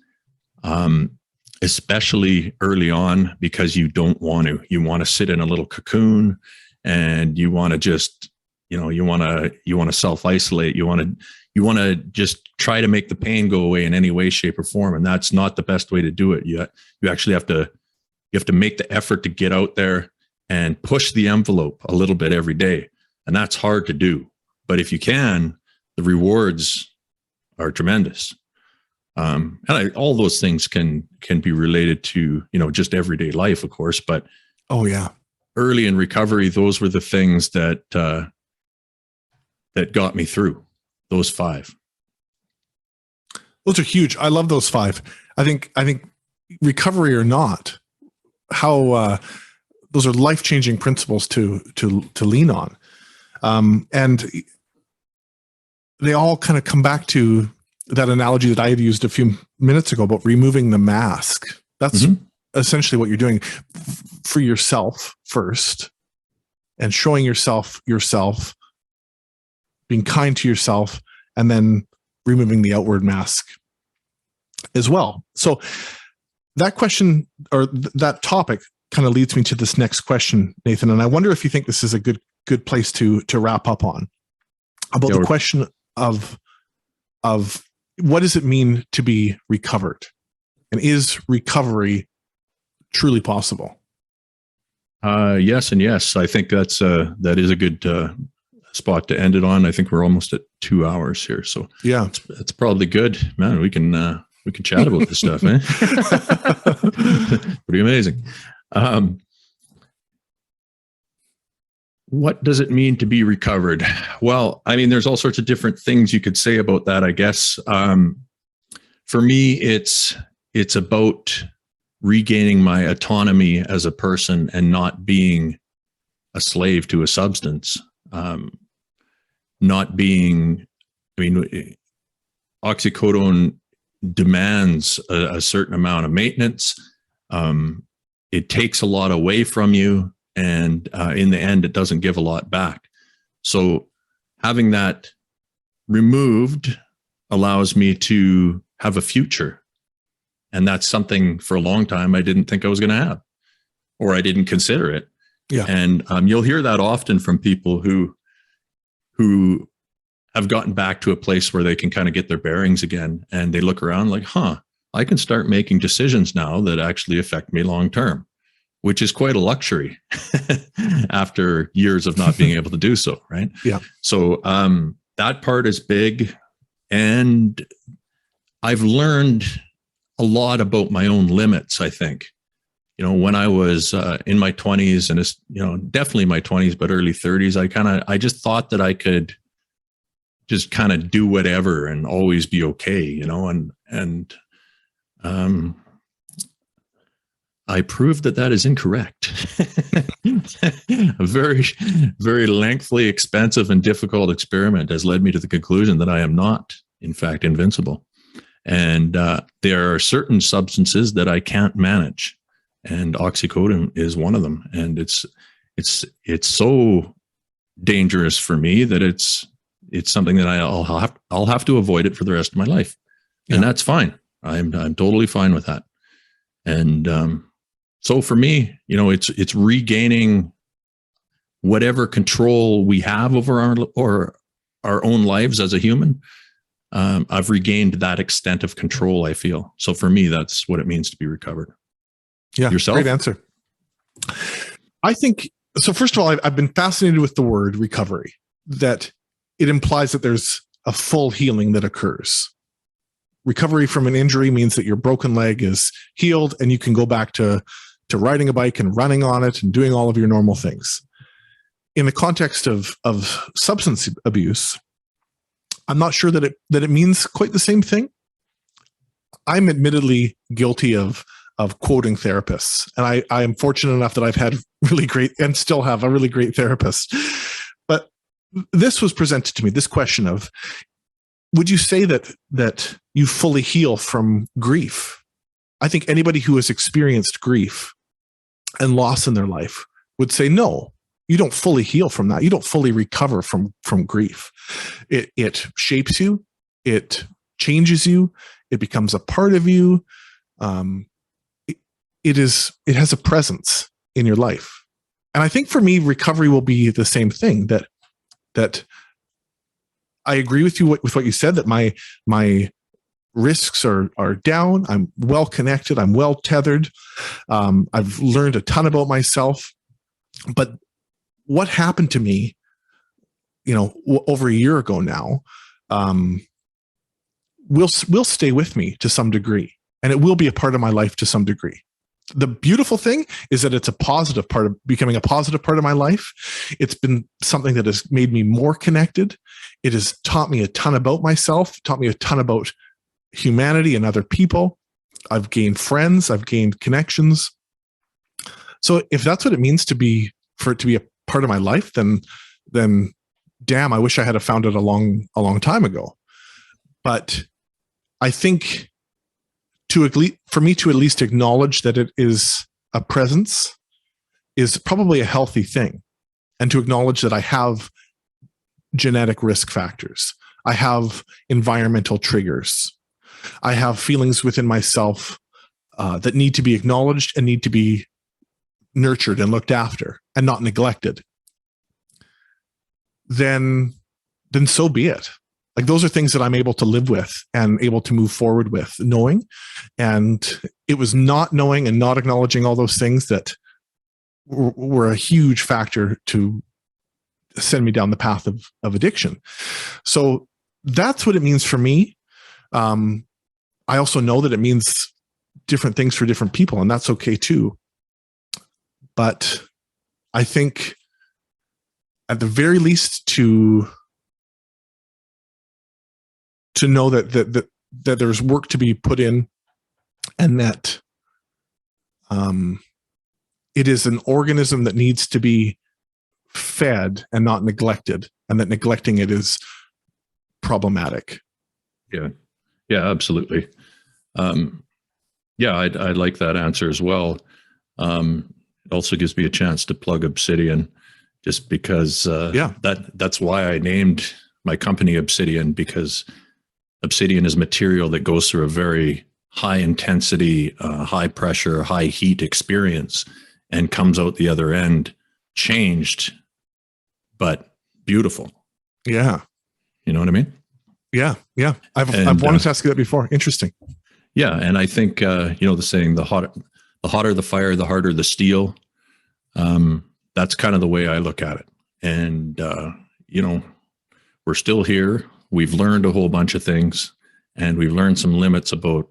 Speaker 2: especially early on, because you want to sit in a little cocoon, and you want to just, you want to self-isolate. You want to just try to make the pain go away in any way, shape, or form. And that's not the best way to do it. You actually have to make the effort to get out there and push the envelope a little bit every day. And that's hard to do. But if you can, the rewards are tremendous. And all those things can be related to, just everyday life, of course. But
Speaker 1: oh yeah,
Speaker 2: early in recovery, those were the things that got me through. Those 5.
Speaker 1: Those are huge. I love those 5. I think recovery or not, how those are life-changing principles to lean on, and they all kind of come back to that analogy that I had used a few minutes ago about removing the mask. That's essentially what you're doing for yourself first, and showing yourself, being kind to yourself, and then removing the outward mask as well. So that question, or that topic, kind of leads me to this next question, Nathan. And I wonder if you think this is a good place to wrap up on, about the question of what does it mean to be recovered, and is recovery truly possible?
Speaker 2: Yes and yes. I think that is a good spot to end it on. I think we're almost at 2 hours here, so
Speaker 1: yeah,
Speaker 2: it's probably good, man. We can chat about this stuff, man. Pretty amazing. What does it mean to be recovered? Well, I mean, there's all sorts of different things you could say about that, I guess. For me, it's about regaining my autonomy as a person and not being a slave to a substance. Not being, I mean, oxycodone demands a certain amount of maintenance. It takes a lot away from you. And in the end, it doesn't give a lot back. So having that removed allows me to have a future. And that's something for a long time I didn't think I was going to have, or I didn't consider it.
Speaker 1: Yeah.
Speaker 2: And you'll hear that often from people who have gotten back to a place where they can kind of get their bearings again. And they look around like, I can start making decisions now that actually affect me long term, which is quite a luxury after years of not being able to do so, right?
Speaker 1: Yeah.
Speaker 2: So that part is big. And I've learned a lot about my own limits, I think. You know, when I was in my 20s, and it's, you know, definitely my 20s, but early 30s, I just thought that I could just kind of do whatever and always be okay, you know, and I proved that is incorrect. A very, very lengthy, expensive, and difficult experiment has led me to the conclusion that I am not, in fact, invincible. And there are certain substances that I can't manage, and oxycodone is one of them. And it's so dangerous for me that it's something that I'll have to avoid it for the rest of my life, and that's fine. I'm totally fine with that. And so for me, you know, it's regaining whatever control we have over our own lives as a human. I've regained that extent of control, I feel. So for me, that's what it means to be recovered.
Speaker 1: Yeah.
Speaker 2: Yourself?
Speaker 1: Great answer. I think, so first of all, I've been fascinated with the word recovery, that it implies that there's a full healing that occurs. Recovery from an injury means that your broken leg is healed and you can go back to riding a bike and running on it and doing all of your normal things. In the context of substance abuse, I'm not sure that it means quite the same thing. I'm admittedly guilty of quoting therapists, and I am fortunate enough that I've had really great, and still have a really great therapist. But this was presented to me, this question of, would you say that you fully heal from grief? I think anybody who has experienced grief and loss in their life would say, no, you don't fully heal from that. You don't fully recover from grief. It shapes you. It changes you. It becomes a part of you. It has a presence in your life. And I think for me, recovery will be the same thing, that I agree with you with what you said, that my risks are down. I'm well connected. I'm well tethered. I've learned a ton about myself. But what happened to me, you know, over a year ago now, will stay with me to some degree, and it will be a part of my life to some degree. The beautiful thing is that it's a positive part of becoming a positive part of my life. It's been something that has made me more connected. It has taught me a ton about myself, taught me a ton about humanity and other people. I've gained friends, I've gained connections. So if that's what it means for it to be a part of my life, then damn, I wish I had found it a long time ago. But I think for me to at least acknowledge that it is a presence is probably a healthy thing. And to acknowledge that I have genetic risk factors. I have environmental triggers. I have feelings within myself that need to be acknowledged and need to be nurtured and looked after and not neglected. Then so be it. Like, those are things that I'm able to live with and able to move forward with, knowing. And it was not knowing and not acknowledging all those things that were a huge factor to send me down the path of addiction. So that's what it means for me. I also know that it means different things for different people, and that's okay too. But I think at the very least to know that there's work to be put in, and that it is an organism that needs to be fed and not neglected, and that neglecting it is problematic.
Speaker 2: Yeah, absolutely. I like that answer as well. It also gives me a chance to plug Obsidian, just because that's why I named my company Obsidian, because Obsidian is material that goes through a very high intensity, high pressure, high heat experience and comes out the other end changed, but beautiful.
Speaker 1: Yeah.
Speaker 2: You know what I mean?
Speaker 1: Yeah. I've wanted to ask you that before. Interesting. Yeah.
Speaker 2: And I think, the saying, the hotter the fire, the harder the steel. That's kind of the way I look at it. And, we're still here. We've learned a whole bunch of things, and we've learned some limits about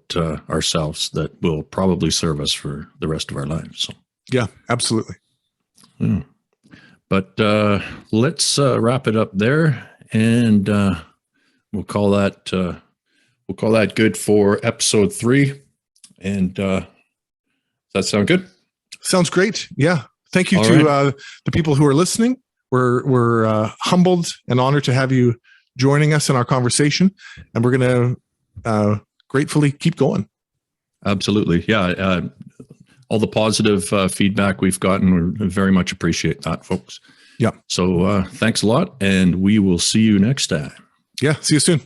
Speaker 2: ourselves that will probably serve us for the rest of our lives. So.
Speaker 1: Yeah, absolutely.
Speaker 2: Yeah. But let's wrap it up there, and we'll call that good for episode 3. And does that sound good?
Speaker 1: Sounds great. Yeah. Thank you
Speaker 2: All
Speaker 1: to
Speaker 2: right.
Speaker 1: the people who are listening. We're humbled and honored to have you joining us in our conversation, and we're going to gratefully keep going.
Speaker 2: Absolutely. Yeah. All the positive feedback we've gotten, we very much appreciate that, folks.
Speaker 1: Yeah.
Speaker 2: So thanks a lot, and we will see you next time.
Speaker 1: Yeah. See you soon.